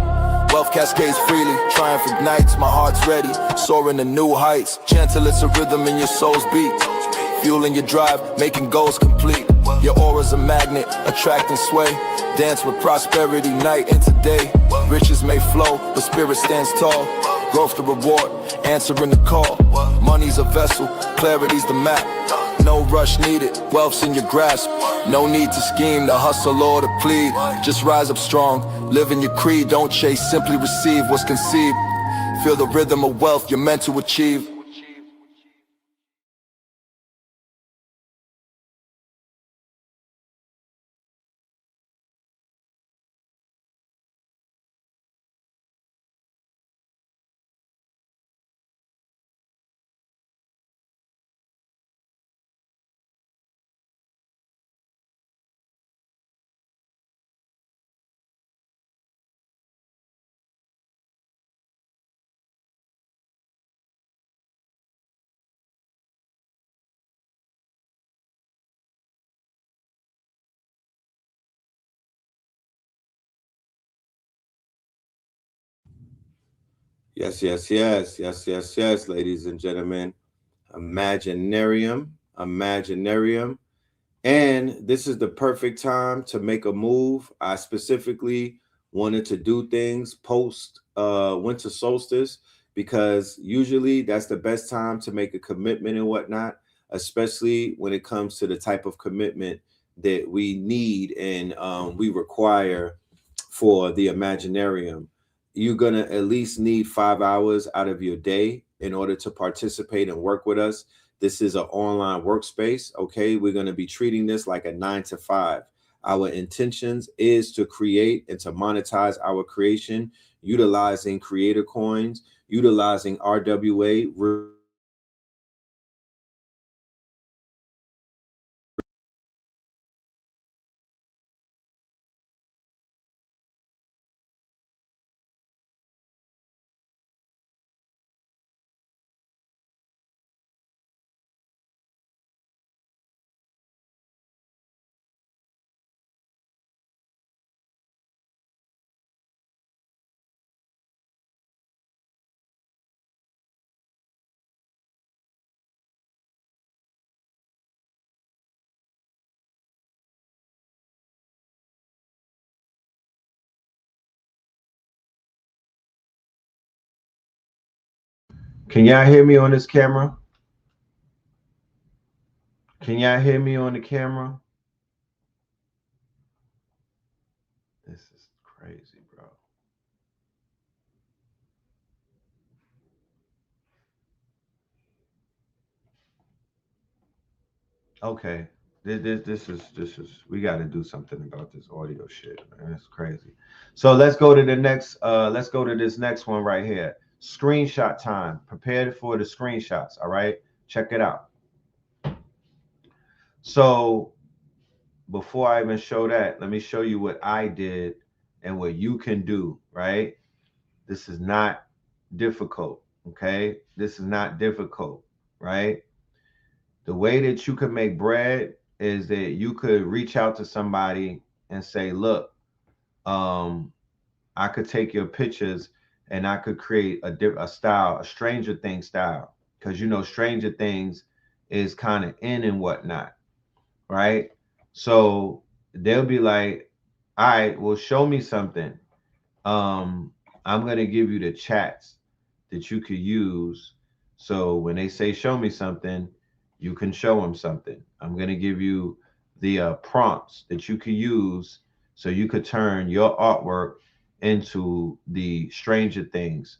Wealth cascades freely, triumph ignites, my heart's ready. Soaring to new heights, chant till it's a rhythm in your soul's beat. Fueling your drive, making goals complete. Your aura's a magnet, attracting sway. Dance with prosperity, night into day. Riches may flow, but spirit stands tall. Growth the reward, answering the call. Money's a vessel, clarity's the map. No rush needed, wealth's in your grasp. No need to scheme, to hustle or to plead. Just rise up strong, live in your creed. Don't chase, simply receive what's conceived. Feel the rhythm of wealth you're meant to achieve. Yes, ladies and gentlemen. Imaginarium. And this is the perfect time to make a move. I specifically wanted to do things post winter solstice because usually that's the best time to make a commitment and whatnot, especially when it comes to the type of commitment that we need and we require for the Imaginarium. You're going to at least need 5 hours out of your day in order to participate and work with us. This is an online workspace. Okay. We're going to be treating this like a 9 to 5. Our intentions is to create and to monetize our creation, utilizing creator coins, utilizing RWA. Can y'all hear me on this camera? Can y'all hear me on the camera? This is crazy, bro. Okay. This is we got to do something about this audio shit, man. It's crazy. So let's go to the next let's go to this next one right here. Screenshot time. Prepared for the screenshots, all right? Check it out. So before I even show that, let me show you what I did and what you can do, right? This is not difficult, okay? This is not difficult, right? The way that you could make bread is that you could reach out to somebody and say, look, I could take your pictures and I could create a style, a Stranger Things style, because you know Stranger Things is kind of in and whatnot, right? So they'll be like, all right, well, show me something. I'm gonna give you the chats that you could use. So when they say show me something, you can show them something. I'm gonna give you the prompts that you could use so you could turn your artwork into the Stranger Things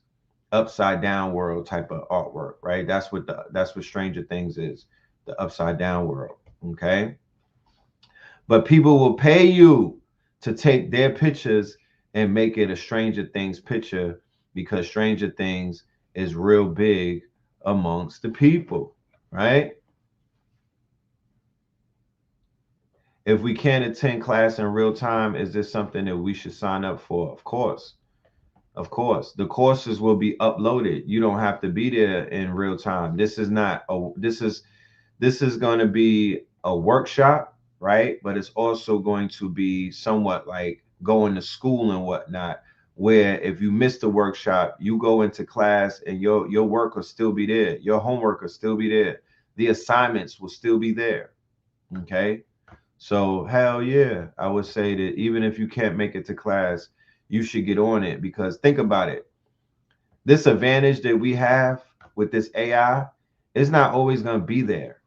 upside down world type of artwork, right? That's what Stranger Things is, the upside down world. Okay. But people will pay you to take their pictures and make it a Stranger Things picture because Stranger Things is real big amongst the people, right? If we can't attend class in real time, is this something that we should sign up for? Of course. Of course. The courses will be uploaded. You don't have to be there in real time. This is going to be a workshop, right? But it's also going to be somewhat like going to school and whatnot, where if you miss the workshop, you go into class and your work will still be there. Your homework will still be there. The assignments will still be there. Okay. So hell yeah, I would say that even if you can't make it to class, you should get on it because think about it. This advantage that we have with this AI is not always going to be there.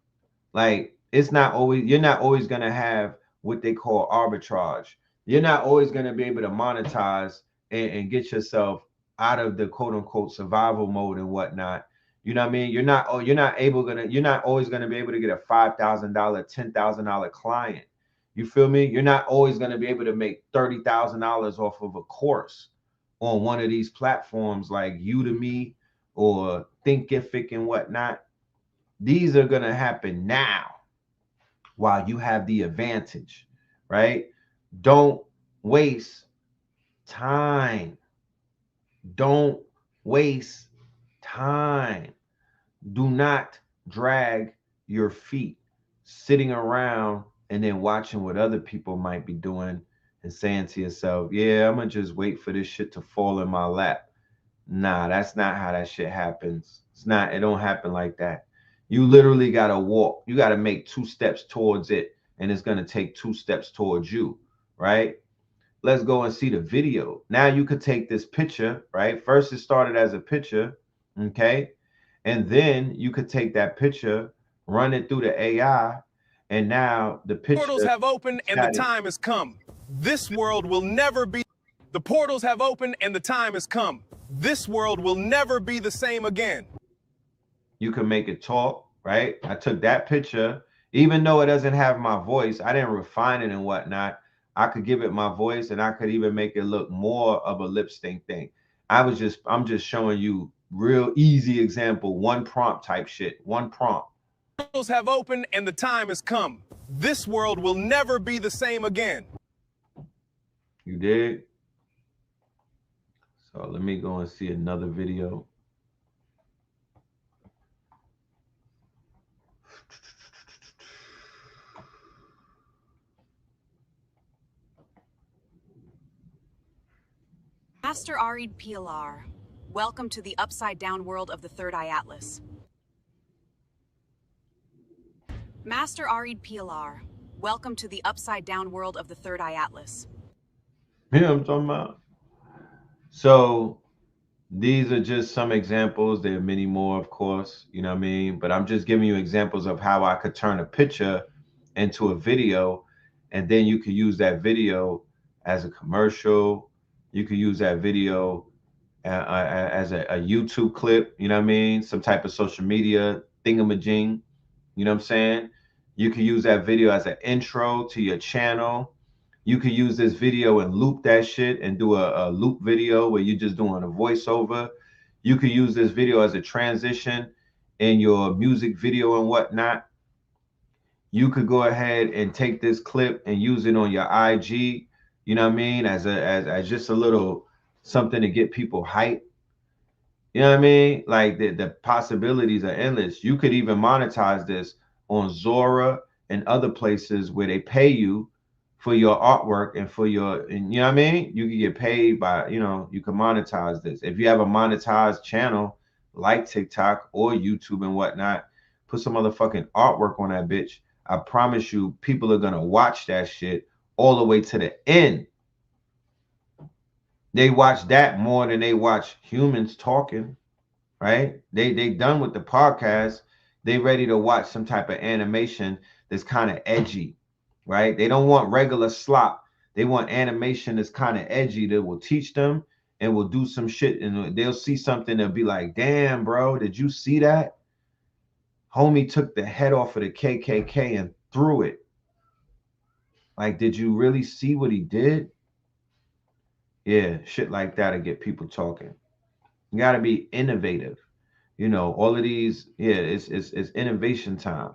Like you're not always going to have what they call arbitrage. You're not always going to be able to monetize and get yourself out of the quote unquote survival mode and whatnot. You know what I mean? You're not always going to be able to get a $5,000, $10,000 client. You feel me? You're not always going to be able to make $30,000 off of a course on one of these platforms like Udemy or Thinkific and whatnot. These are going to happen now while you have the advantage, right? Don't waste time. Don't waste time. Do not drag your feet sitting around and then watching what other people might be doing and saying to yourself, yeah, I'm going to just wait for this shit to fall in my lap. Nah, that's not how that shit happens. It don't happen like that. You literally got to walk. You got to make 2 steps towards it, and it's going to take 2 steps towards you, right? Let's go and see the video. Now you could take this picture, right? First, it started as a picture, okay? And then you could take that picture, run it through the AI, and now the picture. Portals have opened and the time has come. This world will never be. The portals have opened and the time has come. This world will never be the same again. You can make it talk, right? I took that picture, even though it doesn't have my voice, I didn't refine it and whatnot. I could give it my voice and I could even make it look more of a lip sync thing. I'm just showing you real easy example, one prompt type shit, one prompt. Portals have opened and the time has come. This world will never be the same again. You did? So let me go and see another video. Master Arid PLR, welcome to the upside down world of the Third Eye Atlas. Master Arid PLR, welcome to the upside down world of the Third Eye Atlas. Yeah, I'm talking about. So these are just some examples. There are many more, of course, you know what I mean? But I'm just giving you examples of how I could turn a picture into a video, and then you could use that video as a commercial. You could use that video as a YouTube clip, you know what I mean? Some type of social media thingamajig, you know what I'm saying? You could use that video as an intro to your channel. You could use this video and loop that shit and do a loop video where you're just doing a voiceover. You could use this video as a transition in your music video and whatnot. You could go ahead and take this clip and use it on your IG, you know what I mean, as just a little something to get people hyped. You know what I mean? Like the possibilities are endless. You could even monetize this on Zora and other places where they pay you for your artwork and for your, and you know what I mean? You can get paid by, you know, you can monetize this. If you have a monetized channel like TikTok or YouTube and whatnot, put some motherfucking artwork on that bitch. I promise you, people are gonna watch that shit all the way to the end. They watch that more than they watch humans talking, right? They done with the podcast. They ready to watch some type of animation that's kind of edgy, right? They don't want regular slop. They want animation that's kind of edgy that will teach them and will do some shit, and they'll see something that'll be like, damn, bro, did you see that? Homie took the head off of the KKK and threw it. Like, did you really see what he did? Yeah, shit like that'll get people talking. You got to be innovative. You know, all of these, yeah, it's innovation time.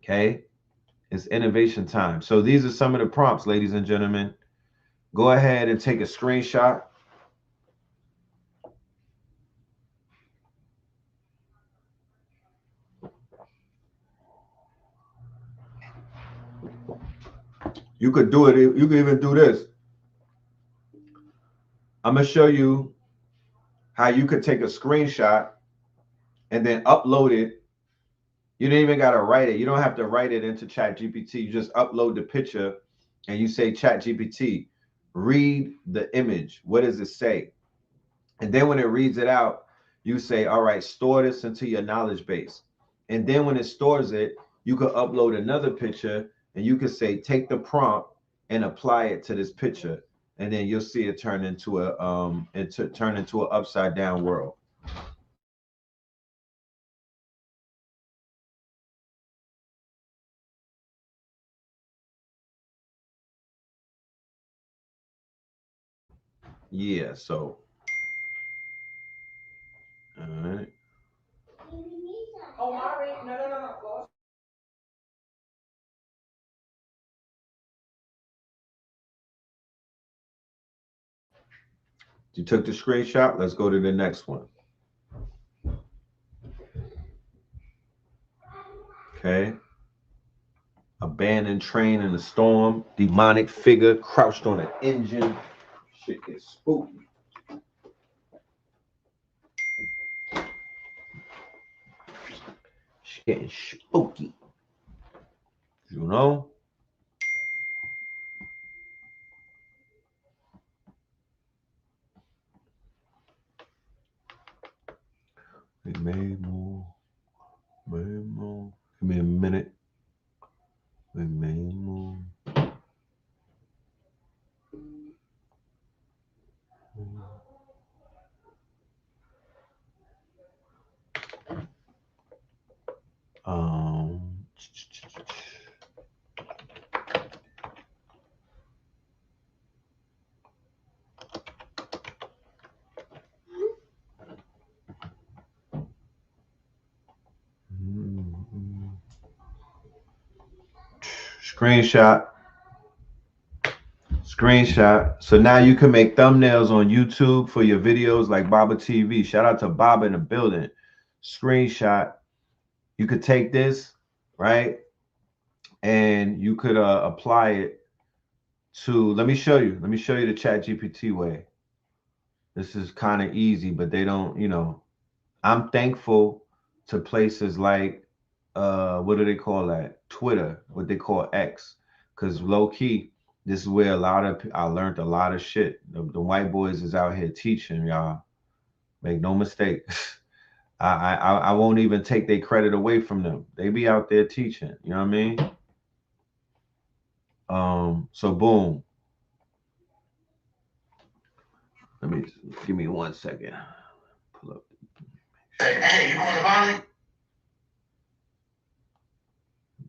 Okay? It's innovation time. So these are some of the prompts, ladies and gentlemen. Go ahead and take a screenshot. You could do it. You could even do this. I'm going to show you how you could take a screenshot and then upload it. You don't even got to write it. You don't have to write it into ChatGPT. You just upload the picture and you say, ChatGPT, read the image. What does it say? And then when it reads it out, you say, all right, store this into your knowledge base. And then when it stores it, you could upload another picture and you could say, take the prompt and apply it to this picture. And then you'll see it turn into an upside down world. Yeah, so all right. You took the screenshot. Let's go to the next one. Okay. Abandoned train in a storm. Demonic figure crouched on an engine. Shit gets spooky. Shit getting spooky. You know? We made more. Made more. Give me a minute. We made more. Um. Screenshot. So now you can make thumbnails on YouTube for your videos like Baba TV. Shout out to Baba in the building. Screenshot. You could take this, right? And you could apply it to, let me show you the ChatGPT way. This is kind of easy, but they don't, you know, I'm thankful to places like what do they call that? Twitter, what they call X. Because low key, this is where I learned a lot of shit. The white boys is out here teaching y'all. Make no mistake. I won't even take their credit away from them. They be out there teaching. You know what I mean? So boom. Give me 1 second. Pull up. Hey, you want to buy?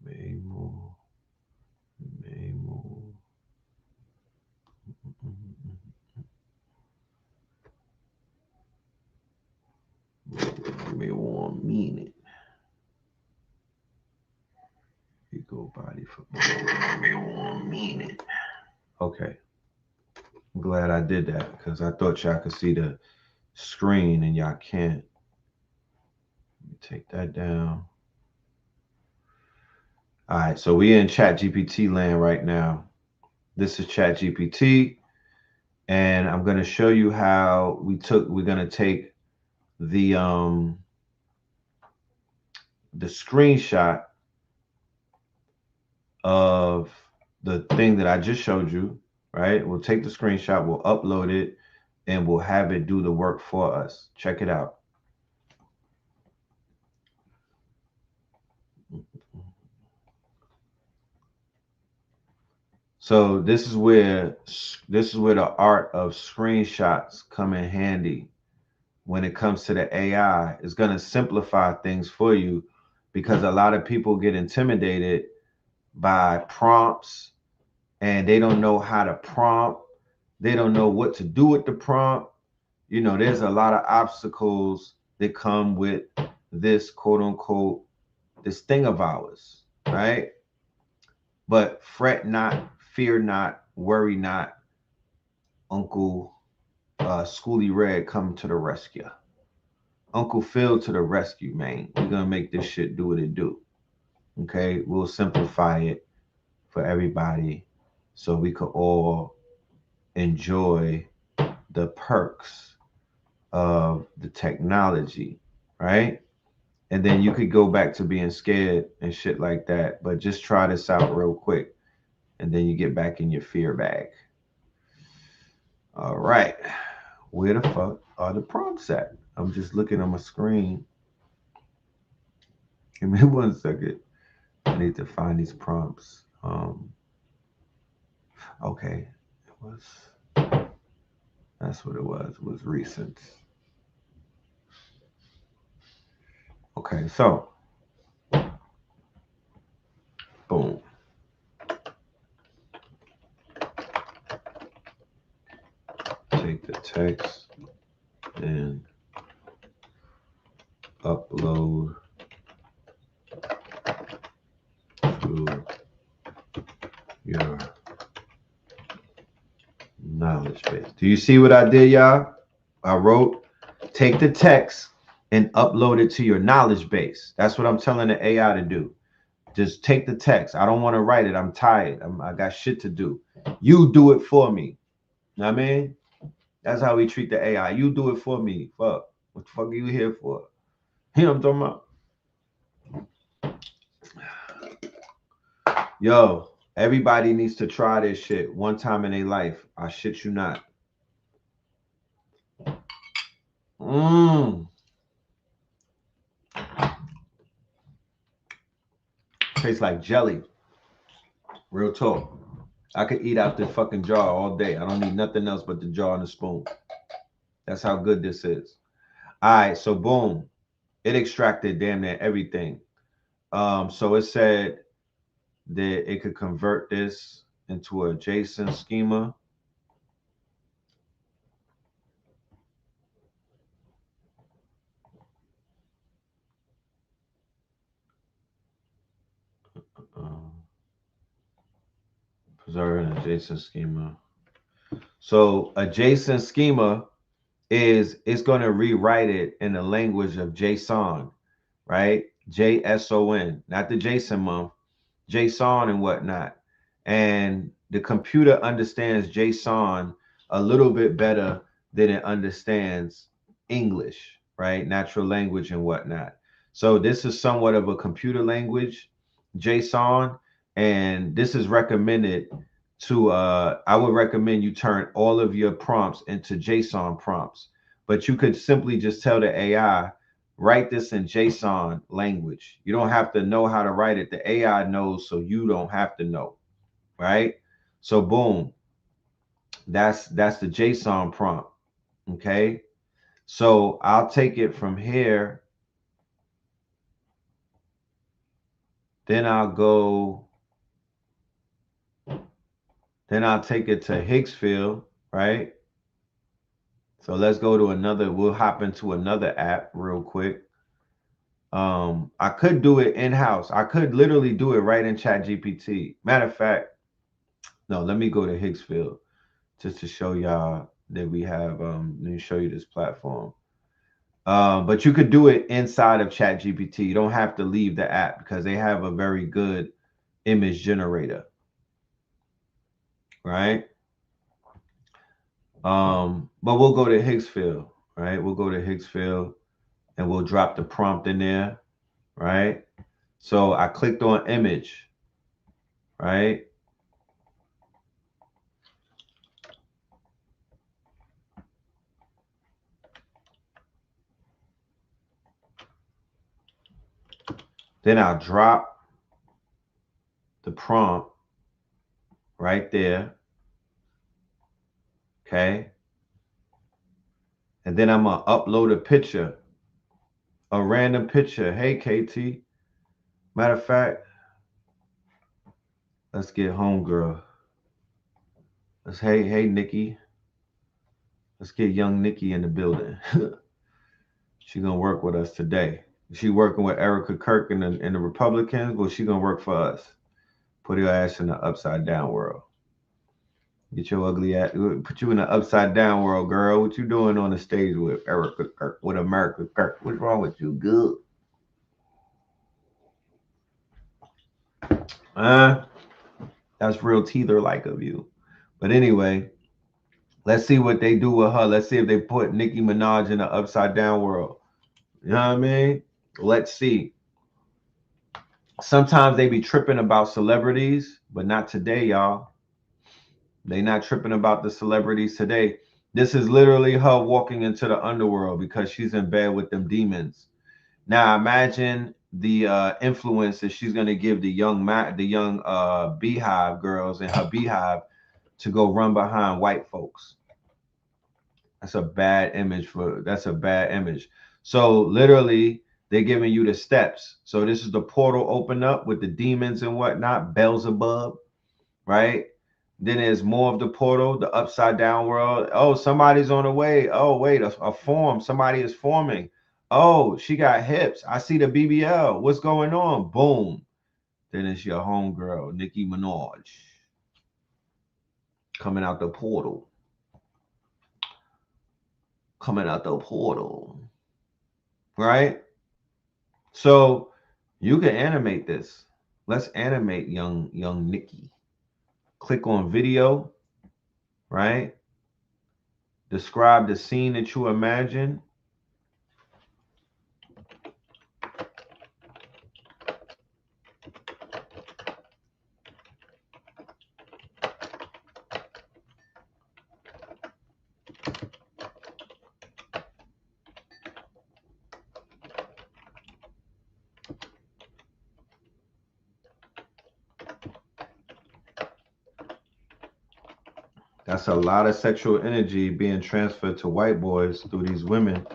Memo. Give me 1 minute. You go body for give me 1 minute. Okay. I'm glad I did that because I thought y'all could see the screen and y'all can't. Let me take that down. All right, so we in ChatGPT land right now. This is ChatGPT, and I'm going to show you how we're going to take the screenshot of the thing that I just showed you, right? We'll take the screenshot, we'll upload it, and we'll have it do the work for us. Check it out. So this is where the art of screenshots come in handy when it comes to the AI. It's going to simplify things for you, because a lot of people get intimidated by prompts and they don't know how to prompt. They don't know what to do with the prompt. You know, there's a lot of obstacles that come with this quote unquote, this thing of ours, right? But fret not, fear not, worry not. Uncle Schoolie Red coming to the rescue. Uncle Phil to the rescue, man. We're gonna make this shit do what it do. Okay, we'll simplify it for everybody so we could all enjoy the perks of the technology, right? And then you could go back to being scared and shit like that. But just try this out real quick, and then you get back in your fear bag. All right, where the fuck are the prompts at? I'm just looking on my screen. Give me 1 second. I need to find these prompts. Okay, that's what it was. It was recent. Okay, so boom. Take the text and upload to your knowledge base. Do you see what I did, y'all? I wrote, take the text and upload it to your knowledge base. That's what I'm telling the AI to do. Just take the text. I don't want to write it. I'm tired. I got shit to do. You do it for me. Know what I mean? That's how we treat the AI. You do it for me. Fuck. What the fuck are you here for? You know what I'm talking about? Yo, everybody needs to try this shit one time in their life. I shit you not. Tastes like jelly. Real talk. I could eat out the fucking jar all day. I don't need nothing else but the jar and the spoon. That's how good this is. All right, so boom. It extracted damn near everything. So it said that it could convert this into a JSON schema. Preserving a JSON schema. So a JSON schema it's going to rewrite it in the language of JSON, right? JSON, not the JSON month, JSON and whatnot. And the computer understands JSON a little bit better than it understands English, right? Natural language and whatnot. So this is somewhat of a computer language, JSON, and this is recommended to I would recommend you turn all of your prompts into JSON prompts. But you could simply just tell the AI, write this in JSON language. You don't have to know how to write it. The AI knows, so you don't have to know, right? So boom, that's the JSON prompt. Okay, so I'll take it from here. Then I'll take it to Hicksfield, right? So let's go to another, we'll hop into another app real quick. I could do it in-house. I could literally do it right in ChatGPT. Matter of fact, no, let me go to Hicksfield just to show y'all that we have, let me show you this platform. But you could do it inside of ChatGPT. You don't have to leave the app because they have a very good image generator. right? But we'll go to Higgsfield, right? We'll go to Higgsfield and we'll drop the prompt in there, right? So I clicked on image, right? Then I'll drop the prompt right there, okay? And then I'm gonna upload a picture, a random picture. Hey, KT. Matter of fact, let's get homegirl. Hey, Nikki. Let's get young Nikki in the building. She gonna work with us today. She working with Erica Kirk and the Republicans. Well, she gonna work for us. Put your ass in the upside down world. Get your ugly ass. Put you in the upside down world, girl. What you doing on the stage with Erica Kirk? With America Kirk? What's wrong with you? Good. That's real teether like of you. But anyway, let's see what they do with her. Let's see if they put Nicki Minaj in the upside down world. You know what I mean? Let's see. Sometimes they be tripping about celebrities, but not today, y'all. They not tripping about the celebrities today. This is literally her walking into the underworld because she's in bed with them demons. Now imagine the influence that she's gonna give the young beehive girls in her beehive to go run behind white folks. That's a bad image. So literally they're giving you the steps. So this is the portal open up with the demons and whatnot, Beelzebub, right? Then there's more of the portal, the upside down world. Oh, somebody's on the way. Oh, wait, a form. Somebody is forming. Oh, she got hips. I see the BBL. What's going on? Boom. Then it's your homegirl, Nicki Minaj, coming out the portal. Coming out the portal. Right? So you can animate this. Let's animate young Nicki. Click on video, right? Describe the scene that you imagine. That's a lot of sexual energy being transferred to white boys through these women.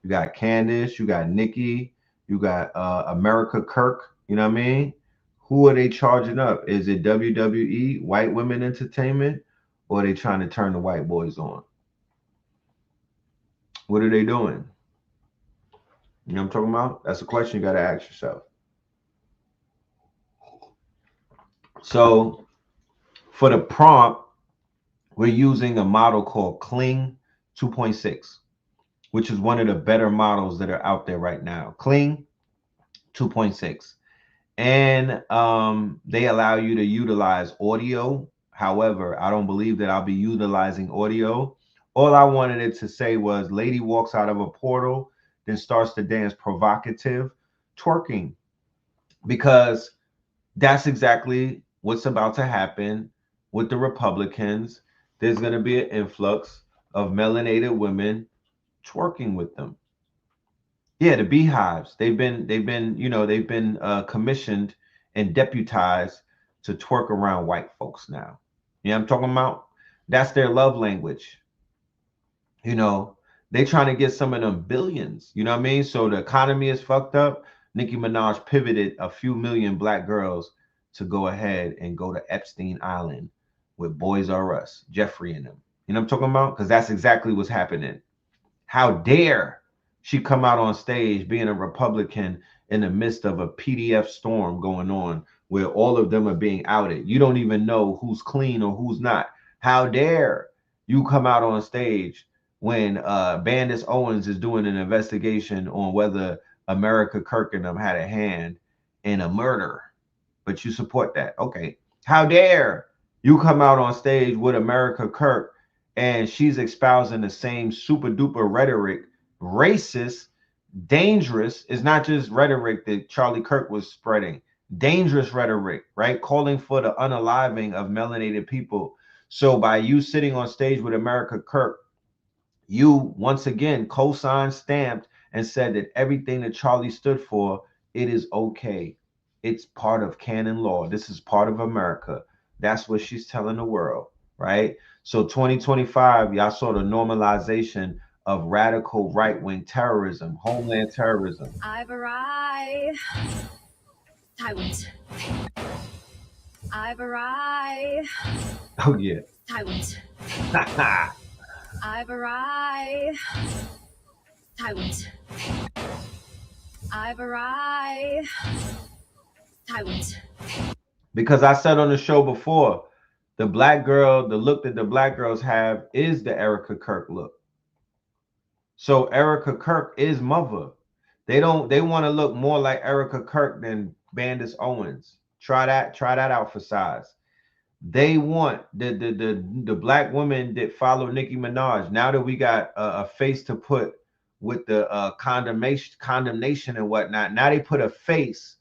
You got Candace, you got Nikki, you got America Kirk. You know what I mean? Who are they charging up? Is it WWE, White Women Entertainment, or are they trying to turn the white boys on? What are they doing? You know what I'm talking about? That's a question you got to ask yourself. So for the prompt, we're using a model called Kling 2.6, which is one of the better models that are out there right now. Kling 2.6. And they allow you to utilize audio. However, I don't believe that I'll be utilizing audio. All I wanted it to say was lady walks out of a portal, then starts to dance provocative, twerking. Because that's exactly what's about to happen with the Republicans. There's going to be an influx of melanated women twerking with them. Yeah, the beehives. They've been commissioned and deputized to twerk around white folks now. You know what I'm talking about? That's their love language. You know, they trying to get some of them billions. You know what I mean? So the economy is fucked up. Nicki Minaj pivoted a few million black girls to go ahead and go to Epstein Island with Boys R Us, Jeffrey and them. You know what I'm talking about? Because that's exactly what's happening. How dare she come out on stage being a Republican in the midst of a PDF storm going on where all of them are being outed. You don't even know who's clean or who's not. How dare you come out on stage when Bandis Owens is doing an investigation on whether America Kirk and them had a hand in a murder, but you support that. Okay. How dare You come out on stage with America Kirk, and she's espousing the same super duper rhetoric, racist, dangerous. It's not just rhetoric that Charlie Kirk was spreading, dangerous rhetoric, right? Calling for the unaliving of melanated people. So by you sitting on stage with America Kirk, you once again co-signed, stamped, and said that everything that Charlie stood for, it is okay. It's part of canon law. This is part of America. That's what she's telling the world, right? So 2025, y'all saw the normalization of radical right-wing terrorism, homeland terrorism. I've arrived. Tyrant. I've arrived. Oh yeah. Tyrant. I've arrived. Tyrant. I've arrived. Tyrant. Because I said on the show before, the black girl, the look that the black girls have is the Erica Kirk look. So Erica Kirk is mother. They want to look more like Erica Kirk than Bandis Owens. Try that out for size. They want the black women that follow Nicki Minaj. Now that we got a face to put with the condemnation and whatnot, now they put a face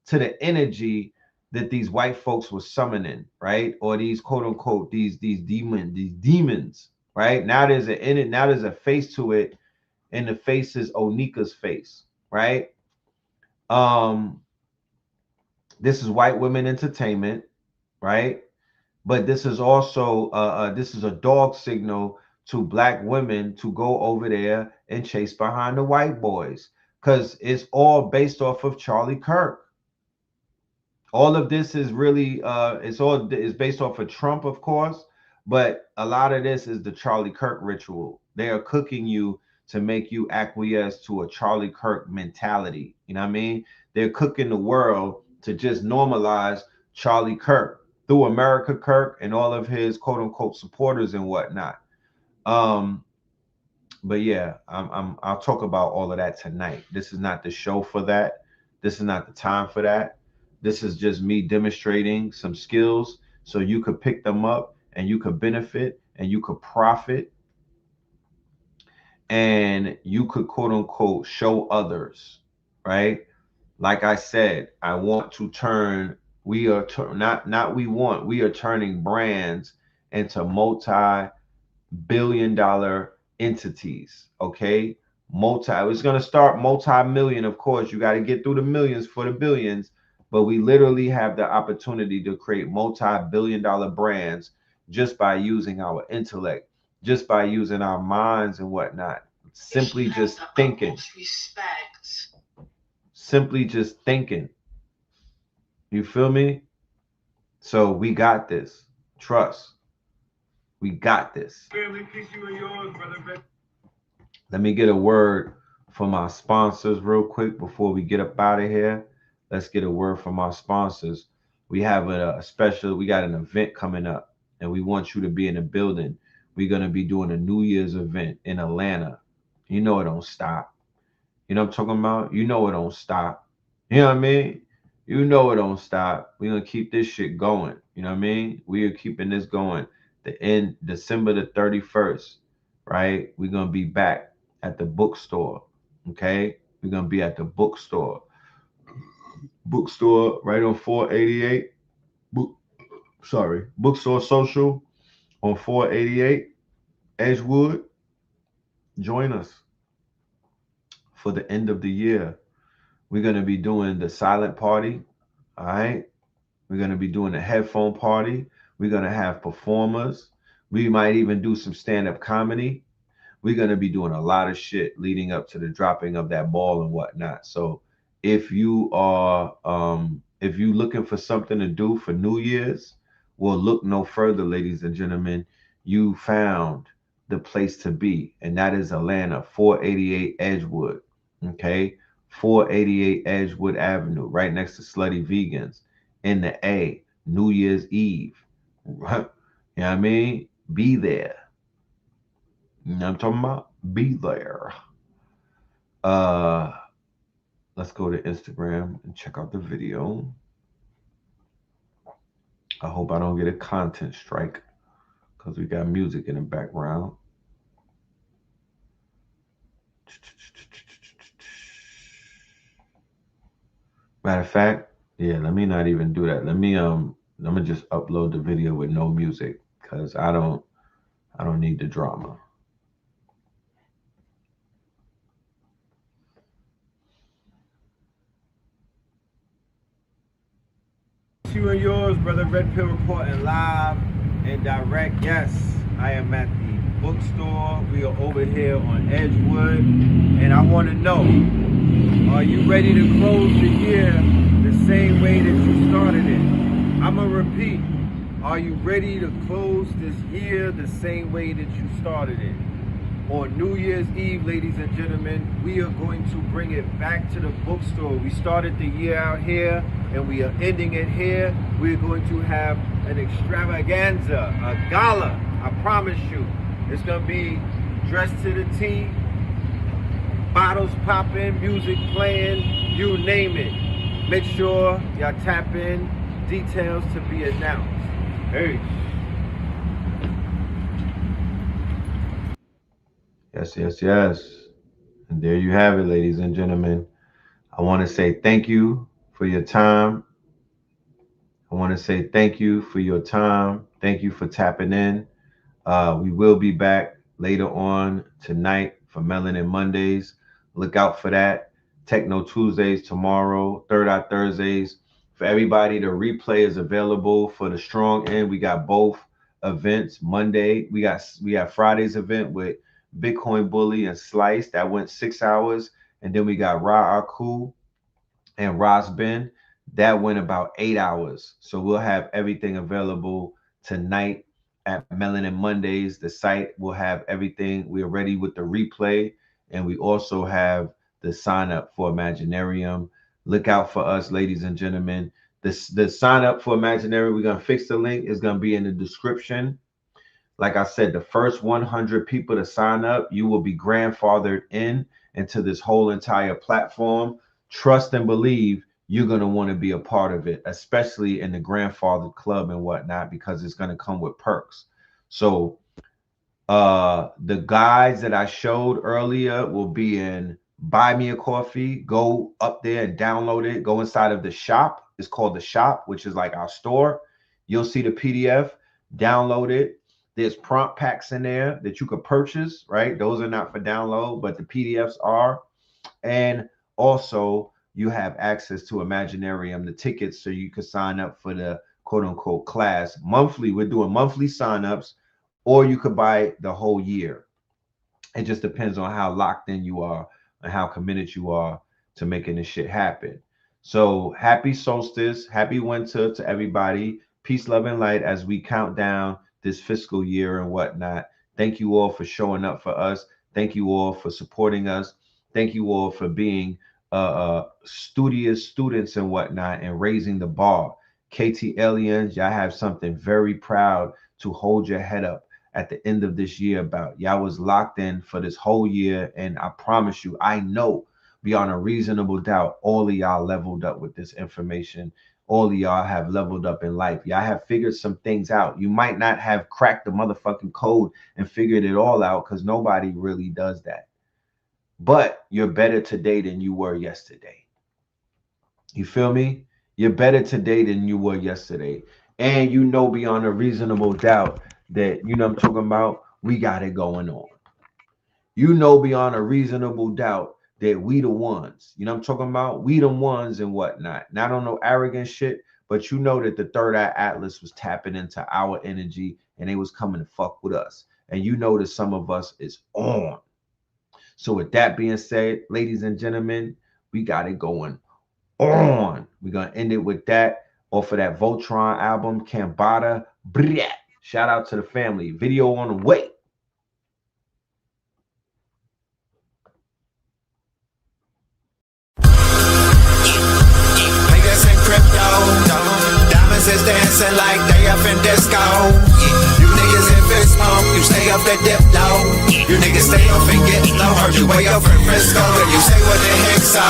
to the energy that these white folks were summoning, right? Or these quote unquote these demons, right? Now there's a face to it, and the face is Onika's face, right? This is white women entertainment, right? But this is also this is a dog signal to black women to go over there and chase behind the white boys, because it's all based off of Charlie Kirk. All of this is really it's based off of Trump, of course, but a lot of this is the Charlie Kirk ritual. They are cooking you to make you acquiesce to a Charlie Kirk mentality. You know what I mean? They're cooking the world to just normalize Charlie Kirk through America Kirk and all of his quote unquote supporters and whatnot. But yeah, I'll talk about all of that tonight. This is not the show for that. This is not the time for that. This is just me demonstrating some skills so you could pick them up and you could benefit and you could profit and you could quote unquote show others, right? Like I said, I want to turn, we are we are turning brands into multi-billion-dollar entities, okay? It's going to start multi-million, of course. You got to get through the millions for the billions, but we literally have the opportunity to create multi-billion-dollar brands just by using our intellect, just by using our minds and whatnot. Simply just thinking. Simply just thinking. You feel me? So we got this. Trust. We got this. Let me get a word from our sponsors real quick before we get up out of here. Let's get a word from our sponsors. We have we got an event coming up, and we want you to be in the building. We're going to be doing a New Year's event in Atlanta. You know it don't stop. You know what I'm talking about? You know it don't stop. You know what I mean? You know it don't stop. We're going to keep this shit going. You know what I mean? We are keeping this going. The end, December the 31st, right? We're going to be back at the bookstore, okay? We're going to be at the bookstore. Bookstore right on 488. Bookstore Social on 488 Edgewood. Join us for the end of the year. We're going to be doing the silent party, all right? We're going to be doing the headphone party. We're going to have performers. We might even do some stand-up comedy. We're going to be doing a lot of shit leading up to the dropping of that ball and whatnot. So if you are looking for something to do for New Year's, well, look no further, ladies and gentlemen. You found the place to be, and that is Atlanta, 488 Edgewood, okay? 488 Edgewood Avenue, right next to Slutty Vegans, in the A, New Year's Eve. You know what I mean? Be there. You know what I'm talking about? Be there. Let's go to Instagram and check out the video. I hope I don't get a content strike because we got music in the background. Matter of fact, yeah, let me not even do that. Let me just upload the video with no music because I don't need the drama. You and yours, brother. Red Pill reporting live and direct. Yes, I am at the bookstore. We are over here on Edgewood, and I want to know: are you ready to close the year the same way that you started it? I'm gonna repeat: are you ready to close this year the same way that you started it? On New Year's Eve, ladies and gentlemen, we are going to bring it back to the bookstore. We started the year out here and we are ending it here. We're going to have an extravaganza, a gala, I promise you. It's going to be dressed to the T, bottles popping, music playing, you name it. Make sure y'all tap in, details to be announced. Peace. Yes. And there you have it, ladies and gentlemen. I want to say thank you for your time. Thank you for tapping in. We will be back later on tonight for Melanin Mondays. Look out for that. Techno Tuesdays tomorrow, Third Eye Thursdays. For everybody, the replay is available for the strong end. We got both events. Monday, we have Friday's event with Bitcoin Bully and Slice. That went 6 hours. And then we got Ra Aku and Ras Ben. That went about 8 hours. So we'll have everything available tonight at Melanin Mondays. The site will have everything. We are ready with the replay. And we also have the sign up for Imaginarium. Look out for us, ladies and gentlemen. The sign up for Imaginarium, we're going to fix the link. It's going to be in the description. Like I said, the first 100 people to sign up, you will be grandfathered into this whole entire platform. Trust and believe you're going to want to be a part of it, especially in the grandfathered club and whatnot, because it's going to come with perks. So the guides that I showed earlier will be in Buy Me a Coffee. Go up there and download it. Go inside of the shop. It's called the shop, which is like our store. You'll see the PDF. Download it. There's prompt packs in there that you could purchase, right? Those are not for download, but the PDFs are. And also, you have access to Imaginarium, the tickets, so you could sign up for the quote-unquote class monthly. We're doing monthly signups, or you could buy the whole year. It just depends on how locked in you are and how committed you are to making this shit happen. So happy solstice, happy winter to everybody. Peace, love, and light as we count down this fiscal year and whatnot. Thank you all for showing up for us. Thank you all for supporting us. Thank you all for being studious students and whatnot and raising the bar. KT aliens, y'all have something very proud to hold your head up at the end of this year about. Y'all was locked in for this whole year, and I promise you, I know beyond a reasonable doubt, all of y'all leveled up with this information. All of y'all have leveled up in life. Y'all have figured some things out. You might not have cracked the motherfucking code and figured it all out, because nobody really does that. But you're better today than you were yesterday. You feel me? You're better today than you were yesterday. And you know beyond a reasonable doubt that, you know what I'm talking about, we got it going on. You know beyond a reasonable doubt that we the ones, you know what I'm talking about? We the ones and whatnot. Not on no arrogant shit, but you know that the Third Eye Atlas was tapping into our energy and they was coming to fuck with us. And you know that some of us is on. So with that being said, ladies and gentlemen, we got it going on. We're going to end it with that off of that Voltron album, Cambada. Shout out to the family. Video on the way. Diamonds is dancing like they up in disco. You niggas in fist pump, you stay up the dip though. You niggas stay off and get low. Heard you way up in Frisco, and you say what the heck so.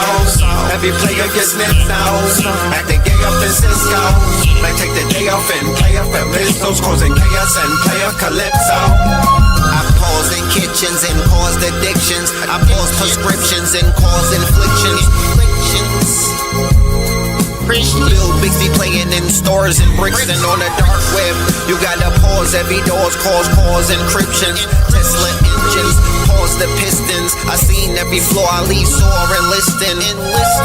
Every player gets snipped now. Acting gay up in Cisco. Might take the day off and play up at pistols, causing chaos and play a calypso. I pause in kitchens and caused addictions. I pause prescriptions and cause inflictions. Lil Bixby playing in stores in Brixton on the dark web. You gotta pause every doors, cause encryption. Tesla engines, pause the pistons. I seen every floor I leave sore enlisting.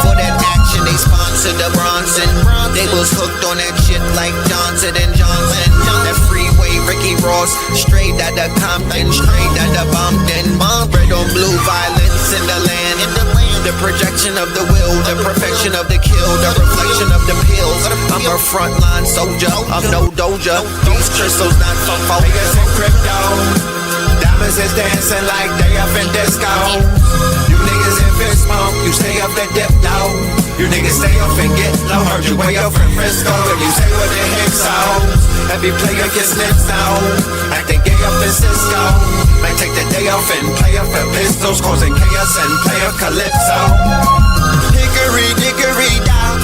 For that action, they sponsored the Bronson. They was hooked on that shit like Johnson and Johnson. That freeway, Ricky Ross, straight out of Compton, straight out of Bompton. Red on blue, violence in the land. The projection of the will, the perfection of the kill, the reflection of the pills. I'm a frontline soldier, I'm no doja. These crystals not for focus and crypto. Diamonds is dancing like they up in disco. You niggas in fist smoke, you stay up and dip low. You niggas stay up and get low. Heard you way up in Frisco, and you say what the heck so. Every player gets nipped now. Acting gay up in Cisco. Might take the day off and play up at pistols, causing chaos and play a calypso. Hickory dickory down.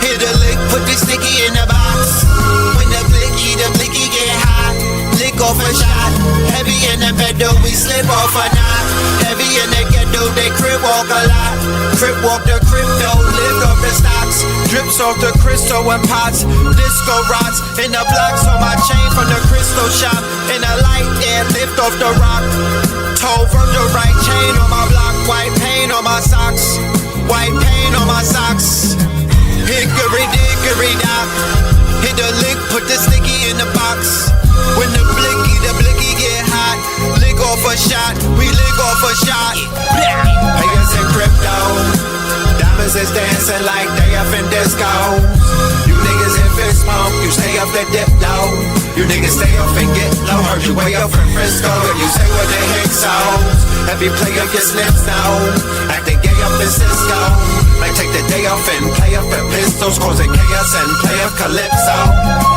Hit a lick, put the sticky in the box. When the blicky get hot. Lick off a shot. Heavy in the pedal, we slip off a knot. Heavy in the ghetto, they crib walk a lot. Crib walk the crypto, lift off the stocks. Drips off the crystal and pots. Disco rods in the blocks on my chain from the crystal shop. In the light air, lift off the rock. Toe Virgil right chain on my block. White paint on my socks. White paint on my socks. Hickory dickory dock. Hit the lick, put the sticky in the box. When the blicky get hot. Lick off a shot, we lick off a shot. Players in crypto. Diamonds is dancing like they up in disco. You niggas in fist smoke, you stay up and dip low. You niggas stay up and get low. Heard you way up in Frisco, and you say what the heck so. Every player gets nips now. Acting gay up in Cisco. Might take the day off and play up at pistols, causing chaos and play a calypso.